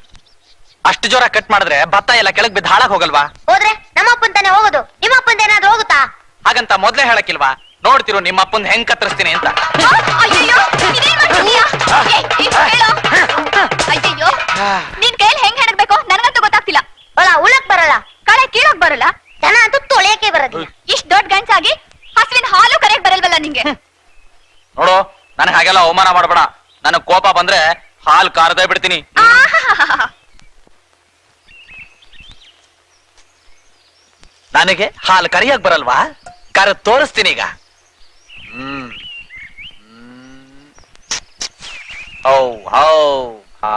ಅಷ್ಟು ಜೋರ ಕಟ್ ಮಾಡಿದ್ರೆ ಭತ್ತ ಎಲ್ಲ ಕೆಳಗ್ ಬಿದ್ದು ಹಾಳಾಗ್ ಹೋಗಲ್ವಾ? ಹೋದ್ರೆ ನಮ್ಮಪ್ಪನ್ ತಾನೆ ಹೋಗೋದು, ನಿಮ್ಮಪ್ಪಂದ ಏನಾದ್ರೂ ಹೋಗುತ್ತಾ? ಹಾಗಂತ ಮೊದ್ಲೇ ಹೇಳಕ್ಕಿಲ್ವಾ? ನೋಡ್ತಿರು ನಿಮ್ಮ ಅಪ್ಪನ್ ಹೆಂಗ್ ಕತ್ತರಿಸ್ತೀನಿ ಅಂತ. ಅಯ್ಯಯ್ಯೋ, ನೀನೇನ್ ಮಾಡ್ತಿದೀಯ? ಹೇಳು. ಅಯ್ಯಯ್ಯೋ, ನಿನ್ ಕೈಯಲ್ಲಿ ಹೆಂಗ್ ಹೆಣಗ್ಬೇಕು ನನಗಂತೂ ಗೊತ್ತಾಗ್ತಿಲ್ಲ. ಹೊಲ ಉಳಕ್ ಬರಲ್ಲ, ಕಳೆ ಕೀಳಕ್ ಬರಲ್ಲ, ದನ ಅಂತೂ ತೊಳೆಯಕ್ಕೆ ಬರೋದಿಲ್ಲ. ಇಷ್ಟ್ ದೊಡ್ಡ ಗಂಡ್ಸಾಗಿ ಹಸುವಿನ ಹಾಲು ಕರೆಯಕ್ ಬರಲ್ವಲ್ಲ ನಿಂಗೆ? ನೋಡು, ನನಗೆ ಹಾಗೆಲ್ಲ ಅವಮಾನ ಮಾಡಬೇಡ. ನನಗ್ ಕೋಪ ಬಂದ್ರೆ ಹಾಲ್ ಕಾರದೇ ಬಿಡ್ತೀನಿ. ನನಗೆ ಹಾಲು ಕರಿಯಕ್ ಬರಲ್ವಾ? ಕರ ತೋರಿಸ್ತೀನಿ ಈಗ. ಹೌ ಹೌ ಹಾ.